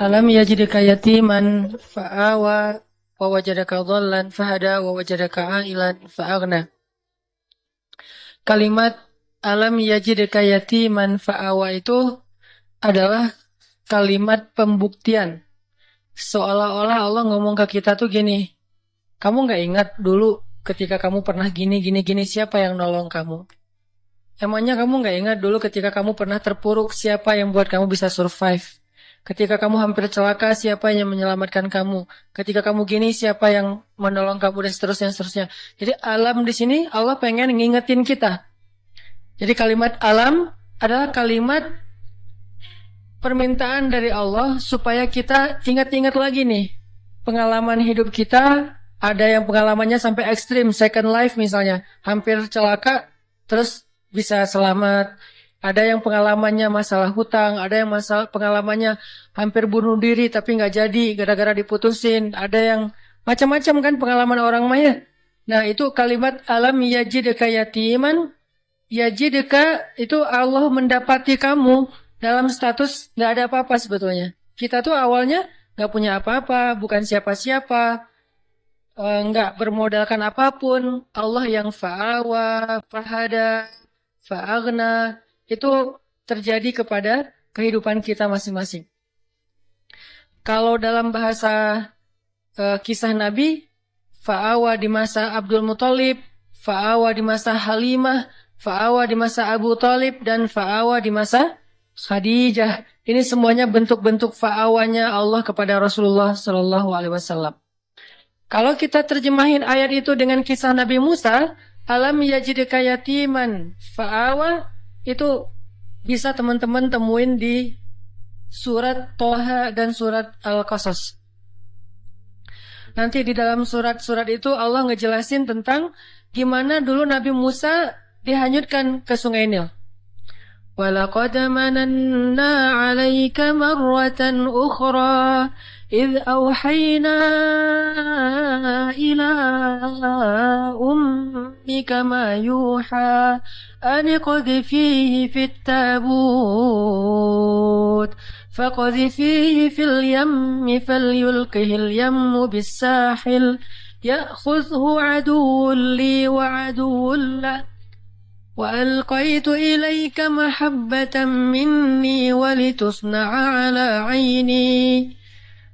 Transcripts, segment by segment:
Alam yajidka yatiman fa'awa wa wajadaka dhallan fahada wa wajadaka ailan fa'aghna. Kalimat alam yajidka yatiman fa'awa itu adalah kalimat pembuktian. Seolah-olah Allah ngomong ke kita tuh gini, kamu nggak ingat dulu ketika kamu pernah gini, gini, gini, siapa yang nolong kamu? Emangnya kamu nggak ingat dulu ketika kamu pernah terpuruk, siapa yang buat kamu bisa survive? Ketika kamu hampir celaka, siapa yang menyelamatkan kamu? Ketika kamu gini, siapa yang menolong kamu dan seterusnya, seterusnya. Jadi alam di sini Allah pengen ngingetin kita. Jadi kalimat alam adalah kalimat permintaan dari Allah supaya kita ingat-ingat lagi nih pengalaman hidup kita. Ada yang pengalamannya sampai ekstrim, second life misalnya, hampir celaka, terus bisa selamat. Ada yang pengalamannya masalah hutang, ada yang pengalamannya hampir bunuh diri tapi nggak jadi gara-gara diputusin. Ada yang macam-macam kan pengalaman orang maya. Nah itu kalimat alam yajidka yatiman. Yajidka itu Allah mendapati kamu dalam status nggak ada apa-apa sebetulnya. Kita tuh awalnya nggak punya apa-apa, bukan siapa-siapa, nggak bermodalkan apapun. Allah yang fa'awa, fahada, fa'aghna itu terjadi kepada kehidupan kita masing-masing. Kalau dalam bahasa kisah Nabi, fa'awa di masa Abdul Muthalib, fa'awa di masa Halimah, fa'awa di masa Abu Talib, dan fa'awa di masa Khadijah. Ini semuanya bentuk-bentuk fa'awanya Allah kepada Rasulullah Sallallahu Alaihi Wasallam. Kalau kita terjemahin ayat itu dengan kisah Nabi Musa, alam yajidka yatiman fa'awa, itu bisa teman-teman temuin di surat Toha dan surat Al-Qasas. Nanti di dalam surat-surat itu Allah ngejelasin tentang gimana dulu Nabi Musa dihanyutkan ke Sungai Nil. وَلَقَدْ مَنَنَّا عَلَيْكَ مَرَّةً أُخْرَى إِذْ أَوْحَيْنَا إِلَىٰ أُمِّكَ مَا يُوحَىٰ أَنِ اقْذِفِيهِ فِي التَّابُوتِ فَاقْذِفِيهِ فِي الْيَمِّ فَلْيُلْقِهِ الْيَمُّ بِالسَّاحِلِ يَأْخُذْهُ عَدُوٌّ لِّي وَعَدُوٌّ لَّهُ وَأَلْقَيْتُ إِلَيْكَ مَحَبَّةً مِّنِّي وَلِتُصْنَعَ عَلَىٰ عَيْنِي.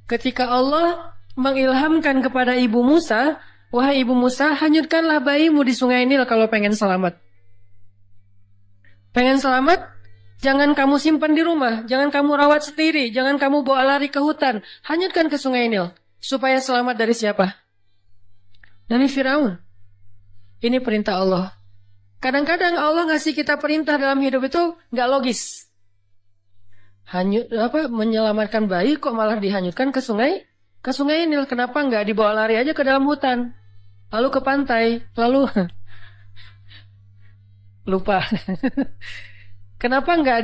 Ketika Allah mengilhamkan kepada Ibu Musa, wahai Ibu Musa, hanyutkanlah bayimu di Sungai Nil kalau pengen selamat. Pengen selamat? Jangan kamu simpan di rumah, jangan kamu rawat sendiri, jangan kamu bawa lari ke hutan. Hanyutkan ke Sungai Nil. Supaya selamat dari siapa? Dari Firaun. Ini perintah Allah. Kadang-kadang Allah ngasih kita perintah dalam hidup itu nggak logis. Menyelamatkan bayi kok malah dihanyutkan ke sungai Nil. Kenapa nggak dibawa lari aja ke dalam hutan, lalu ke pantai, lalu lupa. Kenapa nggak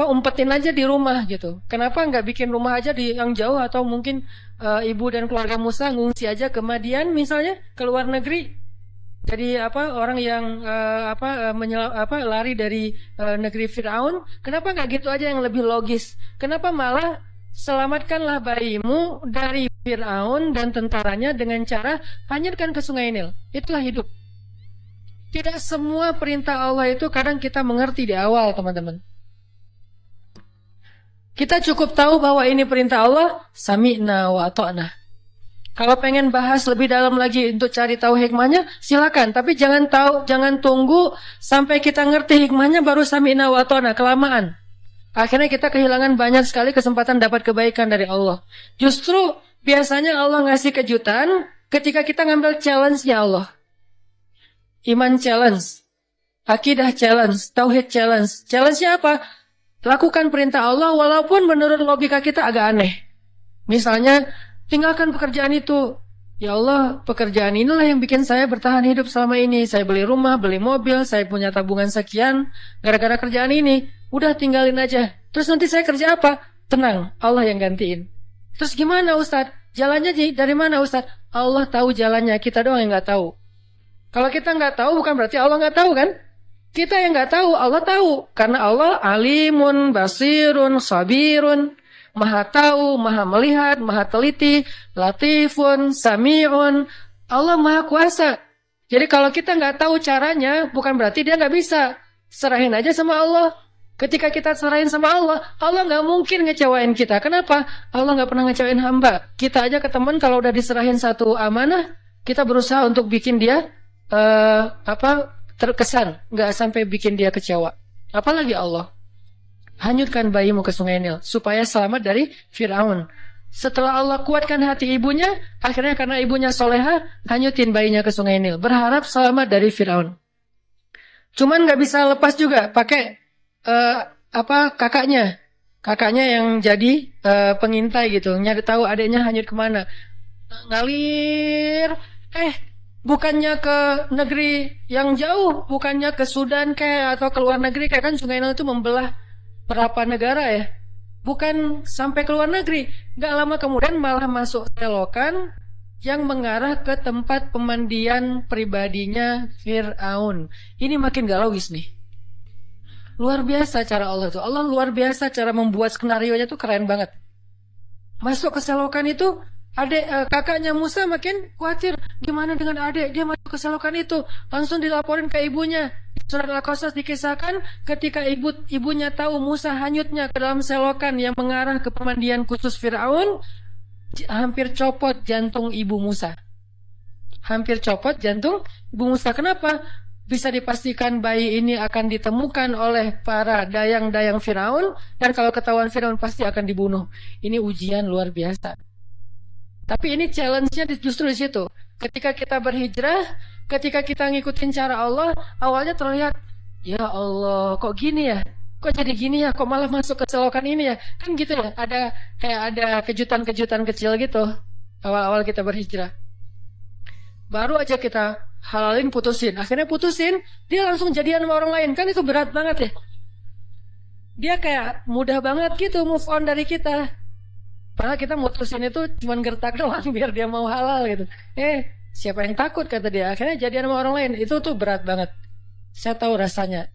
umpetin aja di rumah gitu? Kenapa nggak bikin rumah aja di yang jauh, atau mungkin ibu dan keluarga Musa ngungsi aja ke Madian misalnya, ke luar negeri? Jadi orang yang lari dari negeri Firaun, kenapa nggak gitu aja yang lebih logis? Kenapa malah selamatkanlah bayimu dari Firaun dan tentaranya dengan cara hanyutkan ke Sungai Nil? Itulah hidup. Tidak semua perintah Allah itu kadang kita mengerti di awal, teman-teman. Kita cukup tahu bahwa ini perintah Allah, sami'na wa ata'na. Kalau pengen bahas lebih dalam lagi untuk cari tahu hikmahnya, silakan. Tapi jangan tunggu sampai kita ngerti hikmahnya baru sami'na wa ata'na, kelamaan. Akhirnya kita kehilangan banyak sekali kesempatan dapat kebaikan dari Allah. Justru biasanya Allah ngasih kejutan ketika kita ngambil challenge-nya Allah. Iman challenge, akidah challenge, tauhid challenge. Challenge-nya apa? Lakukan perintah Allah walaupun menurut logika kita agak aneh. Misalnya, tinggalkan pekerjaan itu. Ya Allah, pekerjaan inilah yang bikin saya bertahan hidup selama ini. Saya beli rumah, beli mobil, saya punya tabungan sekian gara-gara kerjaan ini. Udah tinggalin aja. Terus nanti saya kerja apa? Tenang, Allah yang gantiin. Terus gimana Ustadz? Jalannya dari mana Ustadz? Allah tahu jalannya, kita doang yang nggak tahu. Kalau kita nggak tahu bukan berarti Allah nggak tahu kan? Kita yang nggak tahu, Allah tahu. Karena Allah alimun, basirun, sabirun. maha tahu, maha melihat, maha teliti, latifun, sami'un. Allah maha kuasa. Jadi kalau kita nggak tahu caranya, bukan berarti dia nggak bisa. Serahin aja sama Allah. Ketika kita serahin sama Allah, Allah nggak mungkin ngecewain kita. Kenapa? Allah nggak pernah ngecewain hamba. Kita aja ke teman kalau udah diserahin satu amanah, kita berusaha untuk bikin dia terkesan, nggak sampai bikin dia kecewa. Apalagi Allah. Hanyutkan bayimu ke sungai Nil supaya selamat dari Fir'aun. Setelah Allah kuatkan hati ibunya, akhirnya karena ibunya soleha, hanyutin bayinya ke sungai Nil. Berharap selamat dari Fir'aun. Cuman nggak bisa lepas juga, pakai kakaknya. Kakaknya yang jadi pengintai gitu, nyari tahu adiknya hanyut kemana. Ngalir, bukannya ke negeri yang jauh, bukannya ke Sudan kayak atau ke luar negeri, kayak kan sungai Nil itu membelah berapa negara ya. Bukan sampai ke luar negeri. Gak lama kemudian malah masuk selokan yang mengarah ke tempat pemandian pribadinya Fir'aun. Ini makin gak logis nih. Luar biasa cara Allah tuh. Allah luar biasa cara membuat skenario-nya tuh keren banget. Masuk ke selokan itu, kakaknya Musa makin khawatir. Gimana dengan adik? Dia masuk ke selokan itu. Langsung dilaporin ke ibunya. Surat Al-Qasas dikisahkan ketika ibunya tahu Musa hanyutnya ke dalam selokan yang mengarah ke pemandian khusus Fir'aun, hampir copot jantung ibu Musa. Hampir copot jantung ibu Musa. Kenapa? Bisa dipastikan bayi ini akan ditemukan oleh para dayang-dayang Fir'aun, dan kalau ketahuan Fir'aun pasti akan dibunuh. Ini ujian luar biasa. Tapi ini challenge-nya justru di situ. Ketika kita berhijrah, ketika kita ngikutin cara Allah, awalnya terlihat, ya Allah, kok gini ya? Kok jadi gini ya? Kok malah masuk ke selokan ini ya? Kan gitu ya, ada kejutan-kejutan kecil gitu awal-awal kita berhijrah. Baru aja kita halalin, putusin. Akhirnya putusin, dia langsung jadian sama orang lain. Kan itu berat banget ya. Dia kayak mudah banget gitu move on dari kita. Padahal kita mutusin itu cuma gertak doang biar dia mau halal gitu. Siapa yang takut kata dia. Akhirnya jadian sama orang lain. Itu tuh berat banget. Saya tahu rasanya.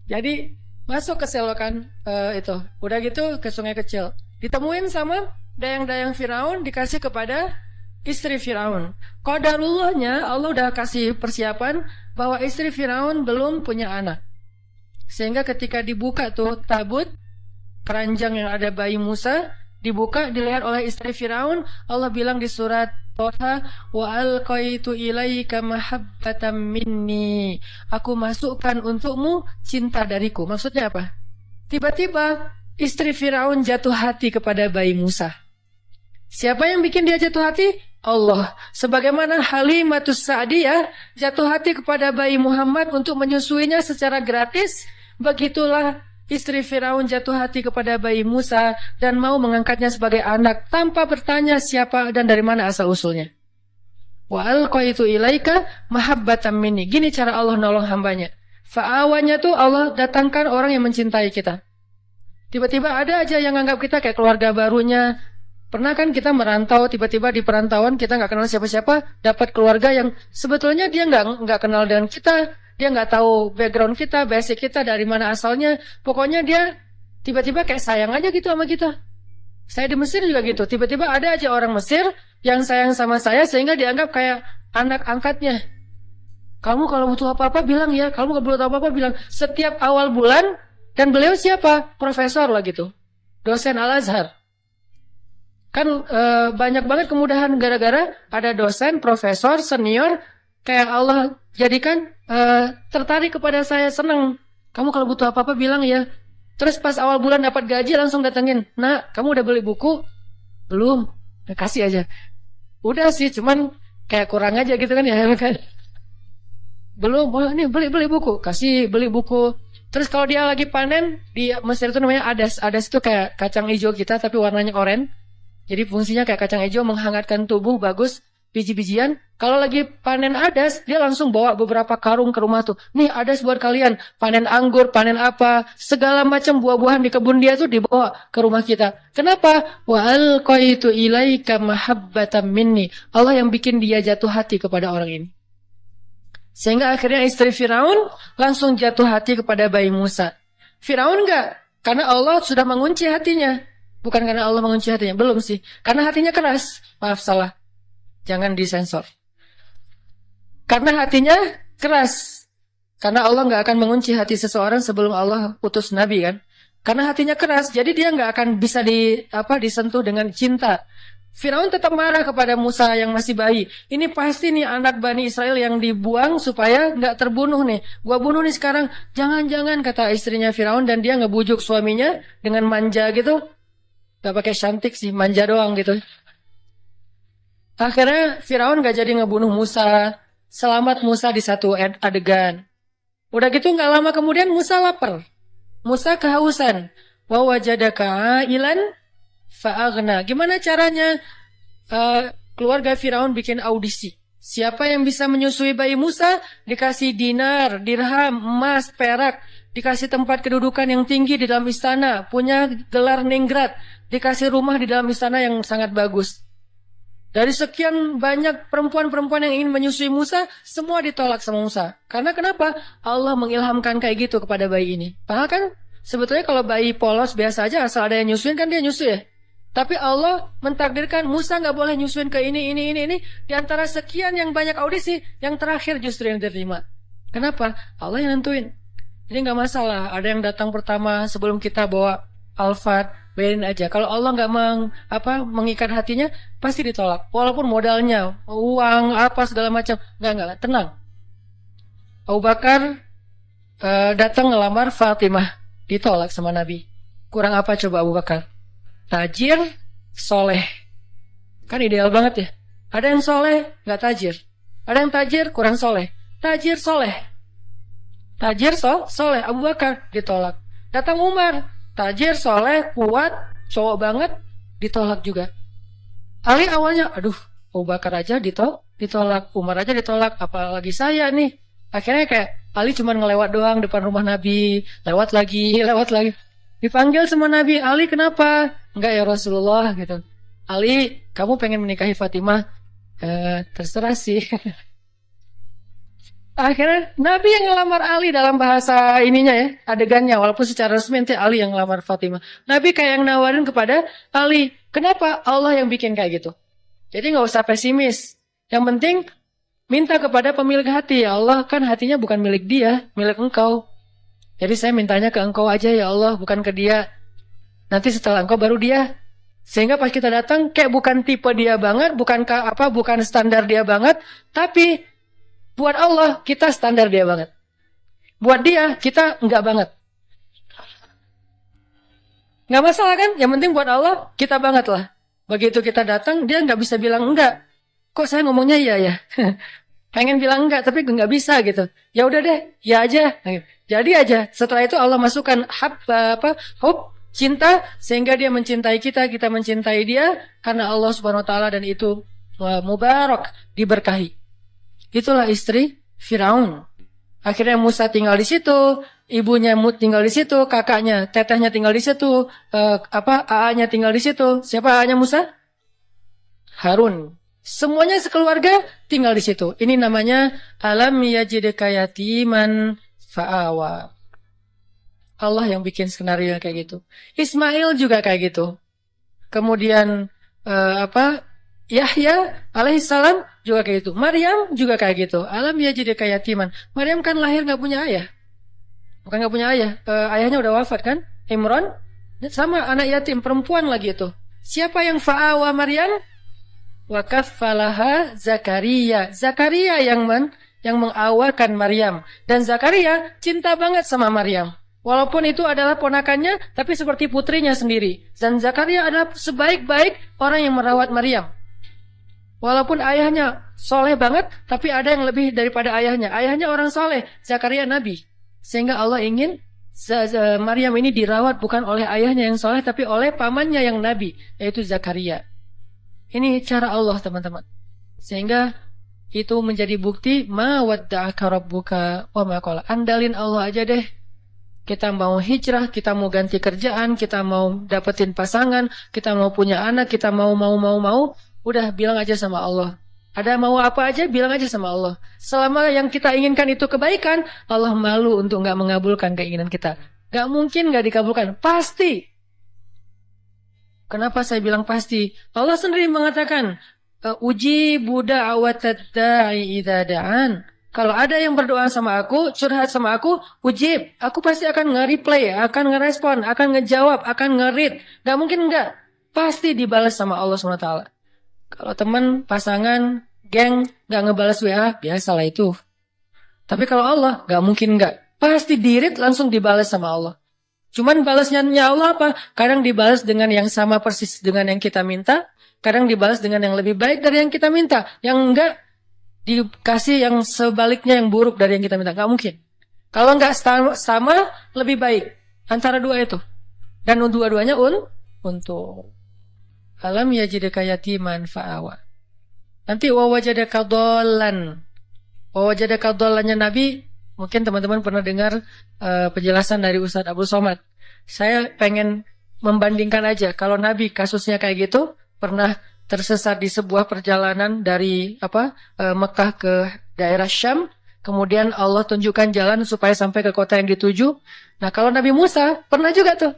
Jadi masuk ke selokan itu. Udah gitu ke sungai kecil. Ditemuin sama dayang-dayang Firaun, dikasih kepada istri Firaun. Qadarullahnya Allah udah kasih persiapan bahwa istri Firaun belum punya anak. Sehingga ketika dibuka tuh tabut keranjang yang ada bayi Musa, dibuka, dilihat oleh istri Firaun. Allah bilang di surat Toha, wa alqaitu ilaika mahabbatan minni. Aku masukkan untukmu cinta dariku. Maksudnya apa? Tiba-tiba istri Firaun jatuh hati kepada bayi Musa. Siapa yang bikin dia jatuh hati? Allah. Sebagaimana Halimatus Sa'diyah jatuh hati kepada bayi Muhammad untuk menyusuinya secara gratis, begitulah istri Firaun jatuh hati kepada bayi Musa dan mau mengangkatnya sebagai anak tanpa bertanya siapa dan dari mana asal usulnya. Wa alqaitu ilaika mahabbatan minni. Gini cara Allah nolong hambanya. Fa'awanya tuh Allah datangkan orang yang mencintai kita. Tiba-tiba ada aja yang anggap kita kayak keluarga barunya. Pernah kan kita merantau, tiba-tiba di perantauan kita nggak kenal siapa-siapa, dapat keluarga yang sebetulnya dia nggak kenal dengan kita. Dia nggak tahu background kita, basic kita, dari mana asalnya. Pokoknya dia tiba-tiba kayak sayang aja gitu sama kita. Saya di Mesir juga gitu. Tiba-tiba ada aja orang Mesir yang sayang sama saya sehingga dianggap kayak anak angkatnya. Kamu kalau butuh apa-apa bilang ya. Kamu kalau butuh apa-apa bilang. Setiap awal bulan, dan beliau siapa? Profesor lah gitu. Dosen Al-Azhar. Kan banyak banget kemudahan gara-gara ada dosen, profesor, senior. Kayak Allah jadikan tertarik kepada saya, senang. Kamu kalau butuh apa-apa bilang ya. Terus pas awal bulan dapat gaji langsung datengin. Nah, kamu udah beli buku? Belum. Kasih aja. Udah sih, cuman kayak kurang aja gitu kan ya. Belum. Oh, ini beli buku. Kasih beli buku. Terus kalau dia lagi panen, di Mesir itu namanya adas. Adas itu kayak kacang hijau kita tapi warnanya oranye. Jadi fungsinya kayak kacang hijau, menghangatkan tubuh, bagus. Biji-bijian, kalau lagi panen adas, dia langsung bawa beberapa karung ke rumah tuh. Nih adas buat kalian, panen anggur, panen apa, segala macam buah-buahan di kebun dia tuh dibawa ke rumah kita. Kenapa? Wa alqaitu ilaika mahabbatan minni. Allah yang bikin dia jatuh hati kepada orang ini. Sehingga akhirnya istri Firaun langsung jatuh hati kepada bayi Musa. Firaun enggak. Karena Allah sudah mengunci hatinya. Bukan karena Allah mengunci hatinya. Belum sih. Karena hatinya keras. Maaf, salah. Jangan disensor. Karena hatinya keras. Karena Allah nggak akan mengunci hati seseorang sebelum Allah utus Nabi kan. Karena hatinya keras. Jadi dia nggak akan bisa disentuh dengan cinta. Firaun tetap marah kepada Musa yang masih bayi. Ini pasti nih anak Bani Israel yang dibuang supaya nggak terbunuh nih. Gua bunuh nih sekarang. Jangan-jangan kata istrinya Firaun, dan dia ngebujuk suaminya dengan manja gitu. Gak pakai cantik sih, manja doang gitu. Akhirnya Firaun gak jadi ngebunuh Musa. Selamat Musa di satu adegan. Udah gitu nggak lama kemudian Musa lapar. Musa kehausan. Wa wajadaka ilan fa'aghna. Gimana caranya keluarga Firaun bikin audisi? Siapa yang bisa menyusui bayi Musa? Dikasih dinar, dirham, emas, perak. Dikasih tempat kedudukan yang tinggi di dalam istana. Punya gelar ningrat. Dikasih rumah di dalam istana yang sangat bagus. Dari sekian banyak perempuan-perempuan yang ingin menyusui Musa, semua ditolak sama Musa. Karena kenapa? Allah mengilhamkan kayak gitu kepada bayi ini. Padahal kan sebetulnya kalau bayi polos biasa aja, asal ada yang nyusuin kan dia nyusui ya. Tapi Allah mentakdirkan Musa nggak boleh nyusuin ke ini. Di antara sekian yang banyak audisi, yang terakhir justru yang diterima. Kenapa? Allah yang nentuin. Jadi nggak masalah. Ada yang datang pertama sebelum kita bawa alfat, biarin aja. Kalau Allah nggak mengikat hatinya, pasti ditolak. Walaupun modalnya, uang, apa segala macam, nggak, tenang. Abu Bakar datang ngelamar Fatimah, ditolak sama Nabi. Kurang apa coba Abu Bakar? Tajir, soleh. Kan ideal banget ya. Ada yang soleh, nggak tajir. Ada yang tajir, kurang soleh. Tajir, soleh. Tajir, soleh. Abu Bakar ditolak. Datang Umar, tajir, soleh, kuat, cowok banget, ditolak juga. Ali awalnya, aduh, Abu Bakar aja ditolak, Umar aja ditolak, apalagi saya nih. Akhirnya kayak Ali cuma ngelewat doang depan rumah Nabi, lewat lagi. Dipanggil sama Nabi, Ali kenapa? Enggak ya Rasulullah gitu. Ali, kamu pengen menikahi Fatimah? Terserah sih. Akhirnya Nabi yang ngelamar Ali dalam bahasa ininya ya, adegannya, walaupun secara resmi nanti Ali yang ngelamar Fatimah. Nabi kayak yang nawarin kepada Ali. Kenapa? Allah yang bikin kayak gitu. Jadi nggak usah pesimis. Yang penting minta kepada pemilik hati. Ya Allah, kan hatinya bukan milik dia, milik engkau. Jadi saya mintanya ke engkau aja ya Allah, bukan ke dia. Nanti setelah engkau baru dia. Sehingga pas kita datang kayak bukan tipe dia banget, bukan standar dia banget, tapi buat Allah, kita standar dia banget. Buat dia, kita enggak banget. Enggak masalah kan? Yang penting buat Allah, kita banget lah. Begitu kita datang, dia enggak bisa bilang enggak. Kok saya ngomongnya iya ya? Pengen bilang enggak, tapi enggak bisa gitu. Ya udah deh, ya aja. Jadi aja. Setelah itu Allah masukkan hub, cinta, sehingga dia mencintai kita mencintai dia, karena Allah Subhanahu Wa Taala, dan itu mubarak, diberkahi. Itulah istri Firaun. Akhirnya Musa tinggal di situ, ibunya tinggal di situ, kakaknya, tetehnya tinggal di situ, AA-nya tinggal di situ. Siapa AA-nya Musa? Harun. Semuanya sekeluarga tinggal di situ. Ini namanya alam yajidka yatiman fa'awa. Allah yang bikin skenario kayak gitu. Ismail juga kayak gitu. Kemudian Yahya alaihissalam juga kayak gitu. Maryam juga kayak gitu. Alam yajidka yatiman. Maryam kan lahir nggak punya ayah. Bukan nggak punya ayah. Ayahnya udah wafat kan? Imran sama anak yatim perempuan lagi itu. Siapa yang fa'awa Maryam? Wa kaffalaha Zakaria. Zakaria yang mengawalkan Maryam. Dan Zakaria cinta banget sama Maryam. Walaupun itu adalah ponakannya, tapi seperti putrinya sendiri. Dan Zakaria adalah sebaik-baik orang yang merawat Maryam. Walaupun ayahnya soleh banget, tapi ada yang lebih daripada ayahnya. Ayahnya orang soleh, Zakaria nabi. Sehingga Allah ingin Maryam ini dirawat bukan oleh ayahnya yang soleh, tapi oleh pamannya yang nabi, yaitu Zakaria. Ini cara Allah teman-teman. Sehingga itu menjadi bukti ma wadda'aka rabbuka wa ma qala. Andalin Allah aja deh. Kita mau hijrah, kita mau ganti kerjaan, kita mau dapetin pasangan, kita mau punya anak, kita mau, udah bilang aja sama Allah. Ada mau apa aja, bilang aja sama Allah. Selama yang kita inginkan itu kebaikan, Allah malu untuk nggak mengabulkan keinginan kita. Gak mungkin gak dikabulkan. Pasti. Kenapa saya bilang pasti? Allah sendiri mengatakan, uji buddha awatadda'i idza da'an. Kalau ada yang berdoa sama aku, curhat sama aku, ujib. Aku pasti akan nge-replay, akan ngerespon, akan ngejawab, akan nge-read. Gak mungkin enggak. Pasti dibalas sama Allah SWT. Kalau teman, pasangan, geng, gak ngebalas WA, biasalah itu. Tapi kalau Allah, gak mungkin enggak. Pasti di-read langsung dibalas sama Allah. Cuman balasnya Allah apa? Kadang dibalas dengan yang sama persis dengan yang kita minta. Kadang dibalas dengan yang lebih baik dari yang kita minta. Yang enggak, dikasih yang sebaliknya yang buruk dari yang kita minta. Nggak mungkin. Kalau nggak sama, lebih baik. Antara dua itu. Dan dua-duanya untuk. Alam yajidaka yatiman fa'awa. Nanti wawajadaka dhallan. Wawajadaka dhallannya Nabi. Mungkin teman-teman pernah dengar penjelasan dari Ustadz Abdul Somad. Saya pengen membandingkan aja. Kalau Nabi kasusnya kayak gitu. Pernah tersesat di sebuah perjalanan dari Mekah ke daerah Syam, kemudian Allah tunjukkan jalan supaya sampai ke kota yang dituju. Nah, kalau Nabi Musa pernah juga tuh.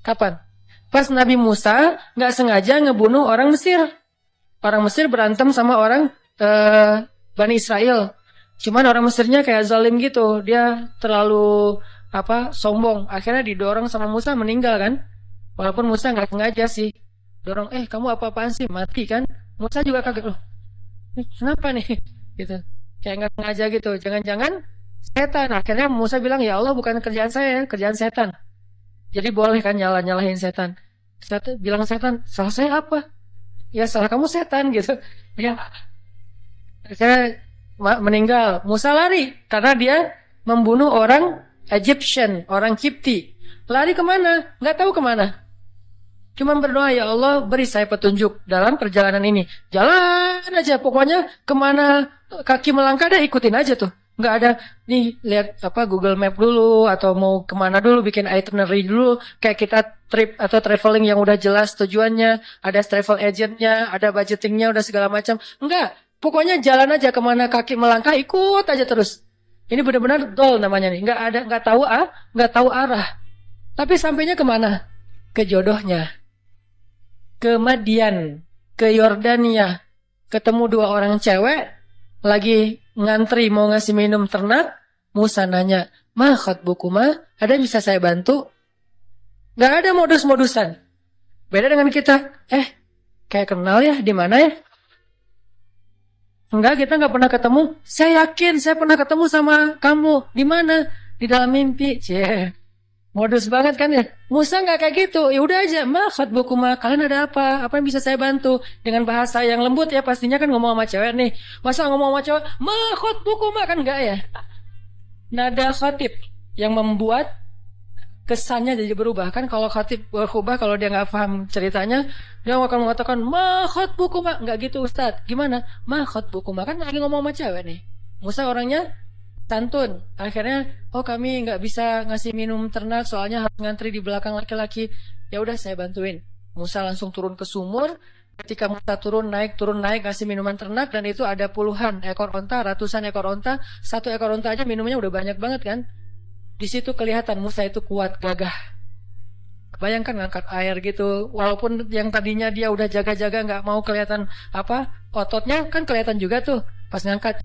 Kapan? Pas Nabi Musa nggak sengaja ngebunuh orang Mesir. Orang Mesir berantem sama orang Bani Israel. Cuman orang Mesirnya kayak zalim gitu. Dia terlalu sombong. Akhirnya didorong sama Musa meninggal kan. Walaupun Musa nggak sengaja sih. Dorong, kamu apa-apaan sih? Mati kan? Musa juga kaget loh. Kenapa nih? Gitu. Kayak nggak sengaja gitu. Jangan-jangan setan. Akhirnya Musa bilang, ya Allah bukan kerjaan saya, kerjaan setan. Jadi boleh kan nyalahin setan. Bilang setan, salah saya apa? Ya salah kamu setan gitu. Ya. Akhirnya meninggal. Musa lari karena dia membunuh orang Egyptian, orang Kipti. Lari kemana? Nggak tahu kemana. Cuma berdoa, ya Allah beri saya petunjuk dalam perjalanan ini. Jalan aja, pokoknya kemana kaki melangkah deh ikutin aja tuh. Nggak ada, nih lihat Google Map dulu, atau mau kemana dulu, bikin itinerary dulu. Kayak kita trip atau traveling yang udah jelas tujuannya, ada travel agentnya, ada budgetingnya, udah segala macam. Enggak, pokoknya jalan aja kemana kaki melangkah, ikut aja terus. Ini benar-benar dol namanya nih, nggak tahu arah. Tapi sampainya kemana? Ke jodohnya. Ke Madian, ke Yordania, ketemu dua orang cewek, lagi ngantri mau ngasih minum ternak. Musa nanya, ma khatbukuma, ada yang bisa saya bantu? Gak ada modus-modusan. Beda dengan kita, kayak kenal ya, di mana ya? Enggak, kita nggak pernah ketemu. Saya yakin saya pernah ketemu sama kamu. Di mana? Di dalam mimpi. Modus banget kan ya. Musa nggak kayak gitu. Ya udah aja, ma khatbukuma, kalian ada apa? Apa yang bisa saya bantu? Dengan bahasa yang lembut ya, pastinya kan ngomong sama cewek nih. Masa ngomong sama cewek, ma khatbukuma, kan enggak ya? Nada khatib yang membuat kesannya jadi berubah kan. Kalau khatib berubah, kalau dia nggak paham ceritanya, dia akan mengatakan ma khatbukuma. Nggak gitu Ustaz. Gimana? Ma khatbukuma, kan lagi ngomong sama cewek nih. Musa orangnya santun. Akhirnya, kami nggak bisa ngasih minum ternak soalnya harus ngantri di belakang laki-laki. Ya udah saya bantuin. Musa langsung turun ke sumur. Ketika Musa turun naik ngasih minuman ternak, dan itu ada puluhan ekor onta, ratusan ekor onta. Satu ekor onta aja minumnya udah banyak banget kan. Di situ kelihatan Musa itu kuat, gagah. Bayangkan ngangkat air gitu, walaupun yang tadinya dia udah jaga-jaga nggak mau kelihatan ototnya, kan kelihatan juga tuh pas ngangkat.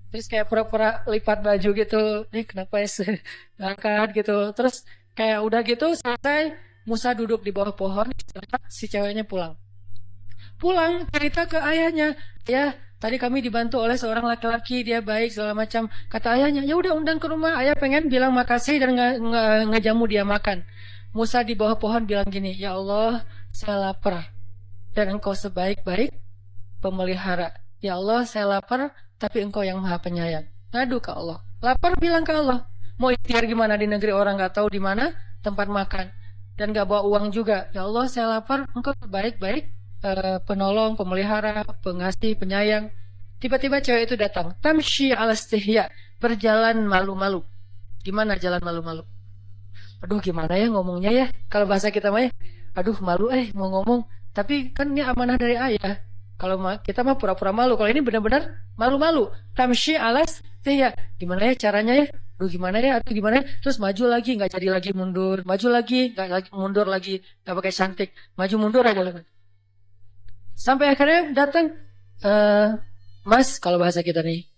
Terus kayak pura-pura lipat baju gitu. Kenapa ya ngangkat gitu. Terus kayak udah gitu selesai, Musa duduk di bawah pohon. Si ceweknya pulang cerita ke ayahnya. Ya, tadi kami dibantu oleh seorang laki-laki, dia baik segala macam. Kata ayahnya, ya udah undang ke rumah. Ayah pengen bilang makasih dan ngejamu dia makan. Musa di bawah pohon bilang gini, ya Allah saya lapar, dan engkau sebaik-baik pemelihara. Ya Allah saya lapar, tapi engkau yang maha penyayang. Ngadu ke Allah. Lapar bilang ke Allah. Mau ikhtiar gimana di negeri orang gak tahu di mana tempat makan. Dan gak bawa uang juga. Ya Allah saya lapar, engkau baik-baik penolong, pemelihara, pengasih, penyayang. Tiba-tiba cewek itu datang. Tamshi ala istihya, berjalan malu-malu. Gimana jalan malu-malu? Aduh gimana ya ngomongnya ya. Kalau bahasa kita mah ya, aduh malu mau ngomong. Tapi kan ini amanah dari ayah. Kalau kita mah pura-pura malu. Kalau ini benar-benar malu-malu. Tamshi alas, ya gimana ya caranya ya? Aduh gimana ya, aduh gimana ya. Terus maju lagi, nggak jadi lagi mundur. Maju lagi, nggak lagi mundur lagi. Nggak pakai cantik. Maju mundur aja lagi. Sampai akhirnya datang, eh Mas, kalau bahasa kita nih,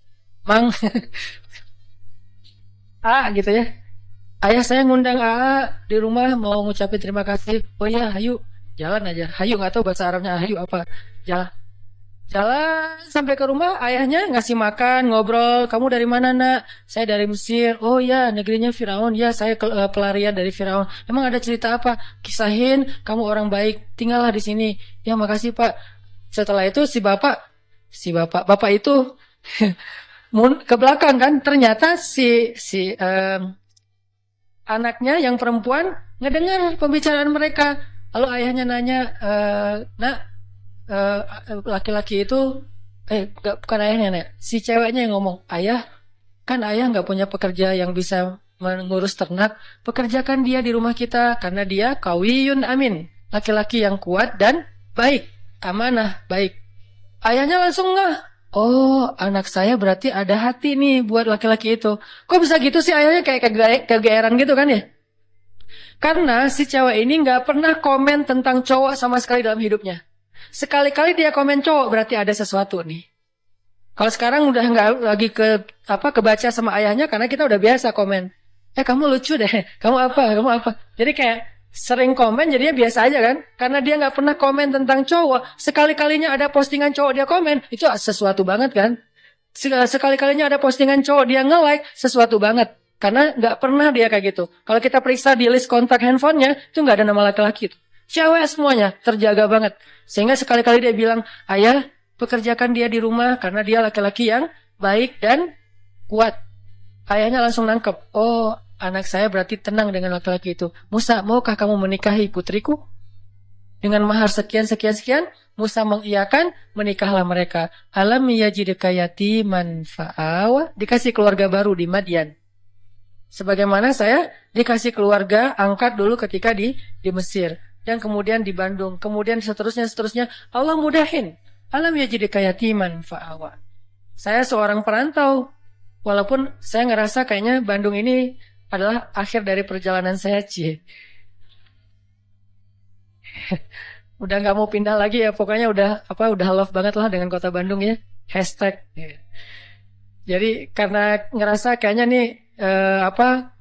Mang, gitu ya. Ayah saya ngundang di rumah mau ngucapin terima kasih. Oh ya, hayu, jalan aja. Hayu nggak tahu bahasa Arabnya hayu apa. Jalan. Jalan sampai ke rumah, ayahnya ngasih makan, ngobrol. Kamu dari mana, nak? Saya dari Mesir. Oh ya, negerinya Firaun. Ya, saya pelarian dari Firaun. Emang ada cerita apa? Kisahin, kamu orang baik, tinggallah di sini. Ya, makasih Pak. Setelah itu bapak itu ke belakang kan. Ternyata anaknya yang perempuan ngedengar pembicaraan mereka. Lalu ayahnya nanya, nak, laki-laki itu bukan ayahnya, Nek. Si ceweknya yang ngomong, ayah, kan ayah nggak punya pekerja yang bisa mengurus ternak, pekerjakan dia di rumah kita karena dia kawiyun amin, laki-laki yang kuat dan baik, amanah, baik. Ayahnya langsung nggak, oh anak saya berarti ada hati nih buat laki-laki itu. Kok bisa gitu sih, ayahnya kayak kegeeran gitu kan ya? Karena si cewek ini nggak pernah komen tentang cowok sama sekali dalam hidupnya. Sekali-kali dia komen cowok berarti ada sesuatu nih. Kalau sekarang udah nggak lagi kebaca sama ayahnya karena kita udah biasa komen. Kamu lucu deh, kamu apa. Jadi kayak sering komen jadinya biasa aja kan. Karena dia nggak pernah komen tentang cowok. Sekali-kalinya ada postingan cowok dia komen, itu sesuatu banget kan. Sekali-kalinya ada postingan cowok dia nge-like, sesuatu banget. Karena nggak pernah dia kayak gitu. Kalau kita periksa di list kontak handphonenya, itu nggak ada nama laki-laki itu. Cewek semuanya, terjaga banget. Sehingga sekali-kali dia bilang, ayah, pekerjakan dia di rumah karena dia laki-laki yang baik dan kuat. Ayahnya langsung nangkep, oh anak saya berarti tenang dengan laki-laki itu. Musa, maukah kamu menikahi putriku? Dengan mahar sekian. Musa mengiyakan, menikahlah mereka. Alam yajidka yatiman fa'awa, dikasih keluarga baru di Madian. Sebagaimana saya dikasih keluarga angkat dulu ketika di Mesir. Dan kemudian di Bandung, kemudian seterusnya, Allah mudahin. Alam yajidka yatiman fa'awa. Saya seorang perantau, walaupun saya ngerasa kayaknya Bandung ini adalah akhir dari perjalanan saya, Udah nggak mau pindah lagi ya, pokoknya udah love banget lah dengan kota Bandung ya. Hashtag. Jadi karena ngerasa kayaknya nih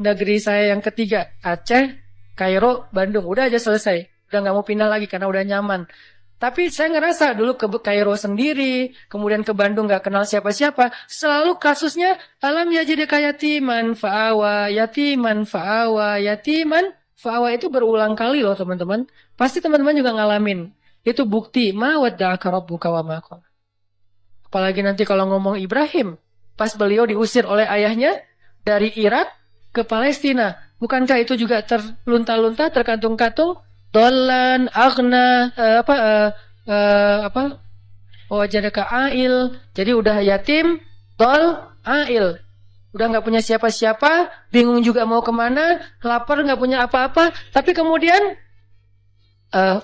negeri saya yang ketiga, Aceh, Kairo, Bandung, udah aja selesai. Udah nggak mau pindah lagi karena udah nyaman. Tapi saya ngerasa dulu ke Kairo sendiri, kemudian ke Bandung nggak kenal siapa-siapa, selalu kasusnya alam yajidka yatiman fa'awa, yatiman fa'awa, yatiman fa'awa, itu berulang kali loh teman-teman. Pasti teman-teman juga ngalamin. Itu bukti ma wadda'aka rabbuka wa ma qala. Apalagi nanti kalau ngomong Ibrahim, pas beliau diusir oleh ayahnya dari Irak ke Palestina, bukankah itu juga terlunta-lunta, terkantung-kantung? Dolan, agna, wajadaka ail. Jadi udah yatim, dol, ail. Udah nggak punya siapa-siapa, bingung juga mau kemana, lapar nggak punya apa-apa. Tapi kemudian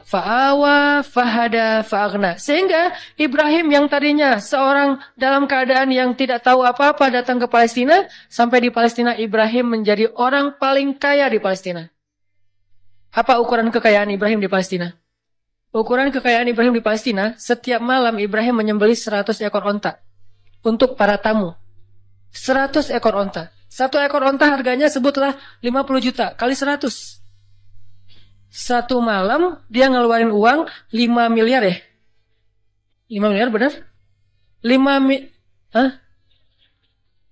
fa'awa, fahada, fa'agna. Sehingga Ibrahim yang tadinya seorang dalam keadaan yang tidak tahu apa-apa datang ke Palestina, sampai di Palestina Ibrahim menjadi orang paling kaya di Palestina. Apa ukuran kekayaan Ibrahim di Palestina? Ukuran kekayaan Ibrahim di Palestina, setiap malam Ibrahim menyembelih 100 ekor onta untuk para tamu. 100 ekor onta. Satu ekor onta harganya sebutlah 50 juta kali 100. Satu malam dia ngeluarin uang 5 miliar ya? 5 miliar benar?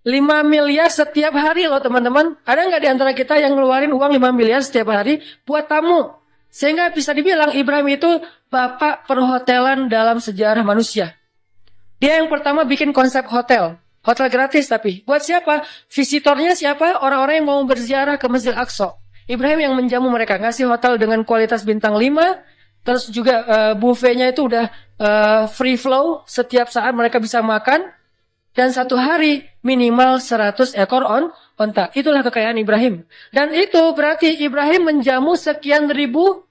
5 miliar setiap hari loh teman-teman. Ada nggak di antara kita yang ngeluarin uang 5 miliar setiap hari buat tamu? Sehingga bisa dibilang Ibrahim itu bapak perhotelan dalam sejarah manusia. Dia yang pertama bikin konsep hotel. Hotel gratis tapi. Buat siapa? Visitornya siapa? Orang-orang yang mau berziarah ke Masjid Aqsa. Ibrahim yang menjamu mereka. Ngasih hotel dengan kualitas bintang 5. Terus juga buffetnya itu udah free flow. Setiap saat mereka bisa makan. Dan satu hari minimal 100 ekor onta. Itulah kekayaan Ibrahim. Dan itu berarti Ibrahim menjamu sekian ribu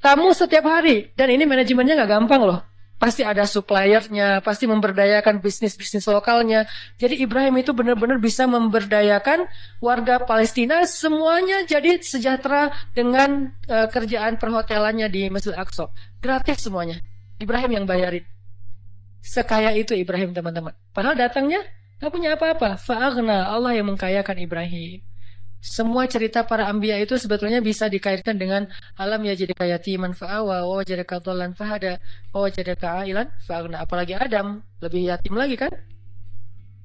tamu setiap hari. Dan ini manajemennya nggak gampang loh. pasti ada suppliernya, pasti memberdayakan bisnis-bisnis lokalnya. Jadi Ibrahim itu benar-benar bisa memberdayakan warga Palestina semuanya jadi sejahtera dengan kerjaan perhotelannya di Masjid Al-Aqsa. Gratis semuanya. Ibrahim yang bayarin. Sekaya itu Ibrahim, teman-teman. Padahal datangnya nggak punya apa-apa. Fa'aghna, Allah yang mengkayakan Ibrahim. Semua cerita para anbiya itu sebetulnya bisa dikaitkan dengan alam yajidka yatiman fa'awa wa wajadaka dhallan fahada wa wajadaka ailan fa'aghna. Apalagi Adam, lebih yatim lagi kan?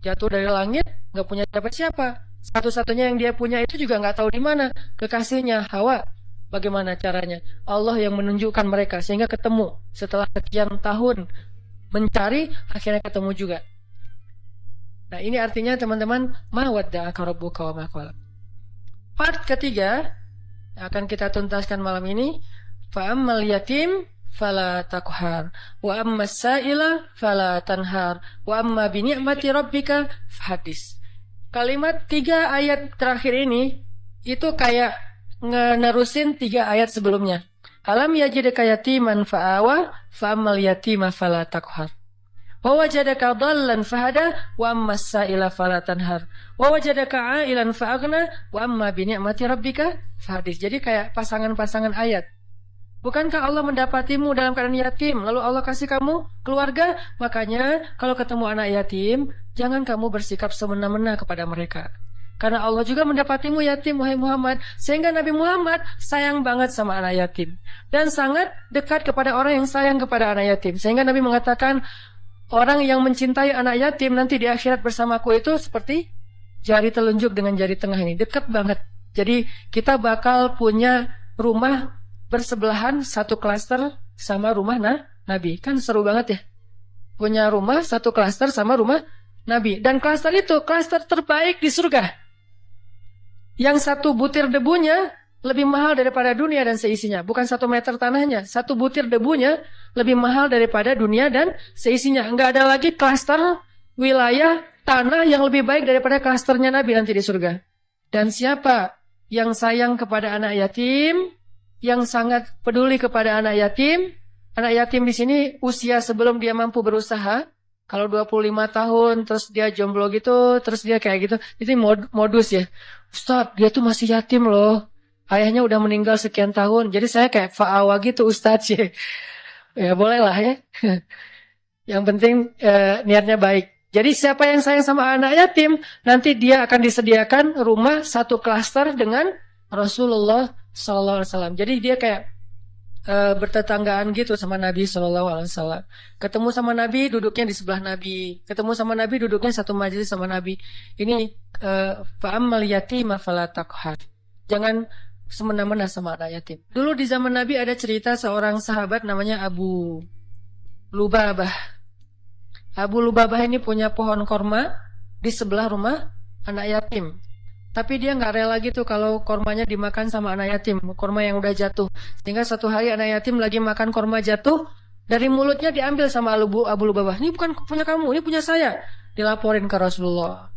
Jatuh dari langit, nggak punya siapa-siapa. Satu-satunya yang dia punya itu juga nggak tahu di mana. Kekasihnya Hawa. Bagaimana caranya? Allah yang menunjukkan mereka sehingga ketemu. Setelah sekian tahun mencari, akhirnya ketemu juga. Nah, ini artinya teman-teman, ma wadda'aka rabbuka wa ma qala. Part ketiga yang akan kita tuntaskan malam ini, fa ammal yatim fala taqhar wa ammas sa'ila fala tanhar wa amma bi ni'mati rabbika fahadis. Kalimat 3 ayat terakhir ini itu kayak nerusin 3 ayat sebelumnya. Alam yajidka yatiman fa'awa fa ammal yatima fala taqhar. Wa wajadaka dhallan fahada wa ammas sa'ila fala tanhar wa wajadaka 'ailan fa'aghna wa amma bi ni'mati rabbika fahadis. Jadi kayak pasangan-pasangan ayat. Bukankah Allah mendapatimu dalam keadaan yatim lalu Allah kasih kamu keluarga? Makanya kalau ketemu anak yatim, jangan kamu bersikap semena-mena kepada mereka. Karena Allah juga mendapatimu yatim, wahai Muhammad. Sehingga Nabi Muhammad sayang banget sama anak yatim dan sangat dekat kepada orang yang sayang kepada anak yatim. Sehingga Nabi mengatakan, orang yang mencintai anak yatim nanti di akhirat bersamaku itu seperti jari telunjuk dengan jari tengah ini. Dekat banget. Jadi kita bakal punya rumah bersebelahan, satu klaster sama rumah Nabi. Kan seru banget ya. Punya rumah satu klaster sama rumah Nabi. Dan klaster itu klaster terbaik di surga. Yang satu butir debunya lebih mahal daripada dunia dan seisinya. Bukan 1 meter tanahnya. 1 butir debunya lebih mahal daripada dunia dan seisinya. Enggak ada lagi klaster wilayah tanah yang lebih baik daripada klasternya Nabi nanti di surga. Dan siapa yang sayang kepada anak yatim, yang sangat peduli kepada anak yatim di sini usia sebelum dia mampu berusaha. Kalau 25 tahun, terus dia jomblo gitu, terus dia kayak gitu. Itu modus ya. Ustaz, dia tuh masih yatim loh. Ayahnya udah meninggal sekian tahun. Jadi saya kayak fa'awa gitu Ustaz ya. Ya boleh lah ya. Yang penting niatnya baik. Jadi siapa yang sayang sama anak yatim, nanti dia akan disediakan rumah satu klaster dengan Rasulullah SAW. Jadi dia kayak bertetanggaan gitu sama Nabi SAW. Ketemu sama Nabi, duduknya di sebelah Nabi. Ketemu sama Nabi, duduknya satu majelis sama Nabi. Ini fa'ammal yatima fala taqhar. Jangan semena-mena sama anak yatim. Dulu di zaman Nabi ada cerita seorang sahabat namanya Abu Lubabah. Abu Lubabah ini punya pohon korma di sebelah rumah anak yatim. Tapi dia nggak rela gitu kalau kormanya dimakan sama anak yatim, korma yang udah jatuh. Sehingga suatu hari anak yatim lagi makan korma jatuh, dari mulutnya diambil sama Abu Lubabah. Ini bukan punya kamu, ini punya saya. Dilaporin ke Rasulullah.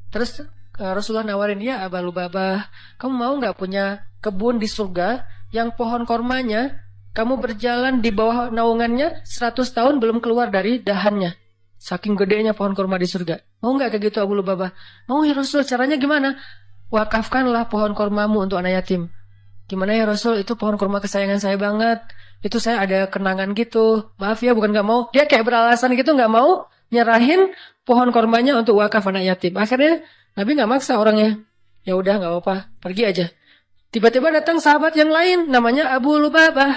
Terus Rasulullah nawarin, ya Abu Lubabah, kamu mau nggak punya kebun di surga yang pohon kormanya kamu berjalan di bawah naungannya 100 tahun belum keluar dari dahannya. Saking gedenya pohon korma di surga. Mau nggak kayak gitu Abu Lubabah? Mau ya Rasul, caranya gimana? Wakafkanlah pohon kormamu untuk anak yatim. Gimana ya Rasul, itu pohon korma kesayangan saya banget. Itu saya ada kenangan gitu. Maaf ya, bukan nggak mau. Dia kayak beralasan gitu nggak mau nyerahin pohon kormanya untuk wakaf anak yatim. Akhirnya Nabi nggak maksa orangnya. Ya udah nggak apa-apa, pergi aja. Tiba-tiba datang sahabat yang lain, namanya Abu Lubabah.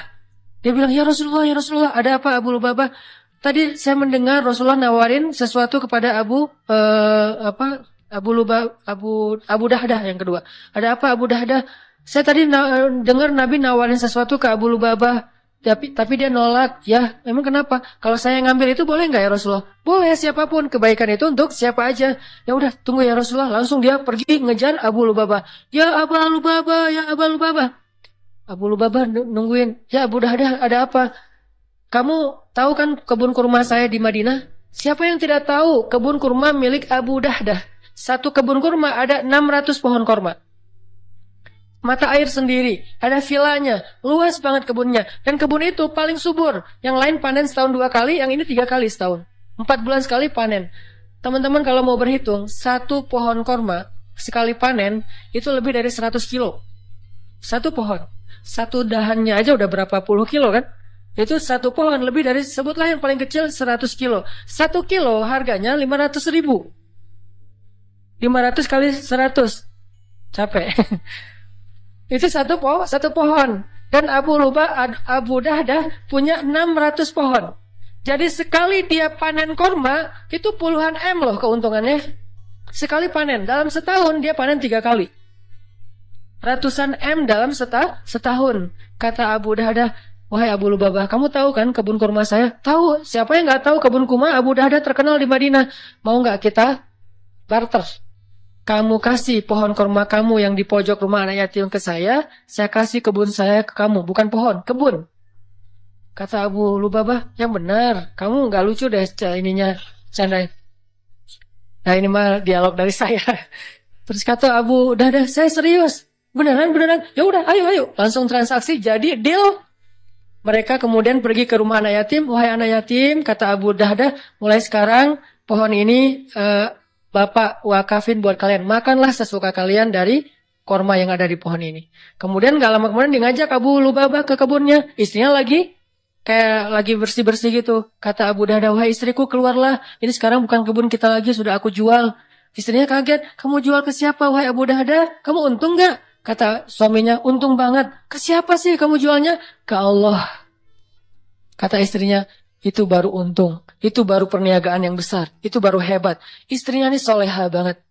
Dia bilang, ya Rasulullah, ada apa Abu Lubabah? Tadi saya mendengar Rasulullah nawarin sesuatu kepada Abu Dahdah yang kedua. Ada apa Abu Dahdah? Saya tadi dengar Nabi nawarin sesuatu ke Abu Lubabah, tapi dia nolak. Ya, memang kenapa? Kalau saya ngambil itu boleh nggak ya Rasulullah? Boleh, siapapun, kebaikan itu untuk siapa aja. Ya udah, tunggu ya Rasulullah. Langsung dia pergi ngejar Abu Lubabah. Ya Abu Lubabah, ya Abu Lubabah. Abu Lubabah nungguin. Ya Abu Dahdah, ada apa? Kamu tahu kan kebun kurma saya di Madinah? Siapa yang tidak tahu kebun kurma milik Abu Dahdah? Satu kebun kurma ada 600 pohon kurma. mata air sendiri, ada villanya, luas banget kebunnya. Dan kebun itu paling subur. Yang lain panen setahun 2 kali, yang ini 3 kali setahun. 4 bulan sekali panen. Teman-teman kalau mau berhitung, satu pohon korma sekali panen itu lebih dari 100 kilo. Satu pohon. Satu dahannya aja udah berapa puluh kilo kan? Itu satu pohon lebih dari, sebutlah yang paling kecil 100 kilo. 1 kilo harganya 500 ribu. 500 kali 100. Capek. Itu satu pohon. Dan Abu Dahdah punya 600 pohon. Jadi sekali dia panen korma, itu puluhan M loh keuntungannya. Sekali panen. Dalam setahun dia panen 3 kali. Ratusan M dalam setahun. Kata Abu Dahdah, wahai Abu Lubabah, kamu tahu kan kebun kurma saya? Tahu. Siapa yang nggak tahu kebun kurma Abu Dahdah terkenal di Madinah? Mau nggak kita barter? Kamu kasih pohon kurma kamu yang di pojok rumah anak yatim ke saya kasih kebun saya ke kamu. Bukan pohon, kebun. Kata Abu Lubabah, yang benar. Kamu nggak lucu deh ininya, canda. Nah ini mah dialog dari saya. Terus kata Abu Dahdah, saya serius. Beneran. Ya udah, ayo. Langsung transaksi, jadi deal. Mereka kemudian pergi ke rumah anak yatim. Wahai anak yatim, kata Abu Dahdah, mulai sekarang pohon ini Bapak wakafin buat kalian. Makanlah sesuka kalian dari korma yang ada di pohon ini. Kemudian gak lama kemudian dia ngajak Abu Lubabah ke kebunnya. Istrinya lagi bersih-bersih gitu. Kata Abu Dahdah, wahai istriku keluarlah. Ini sekarang bukan kebun kita lagi, sudah aku jual. Istrinya kaget. Kamu jual ke siapa wahai Abu Dahdah? Kamu untung gak? Kata suaminya, untung banget. Ke siapa sih kamu jualnya? Ke Allah. Kata istrinya, itu baru untung. Itu baru perniagaan yang besar. Itu baru hebat. Istrinya ini soleha banget.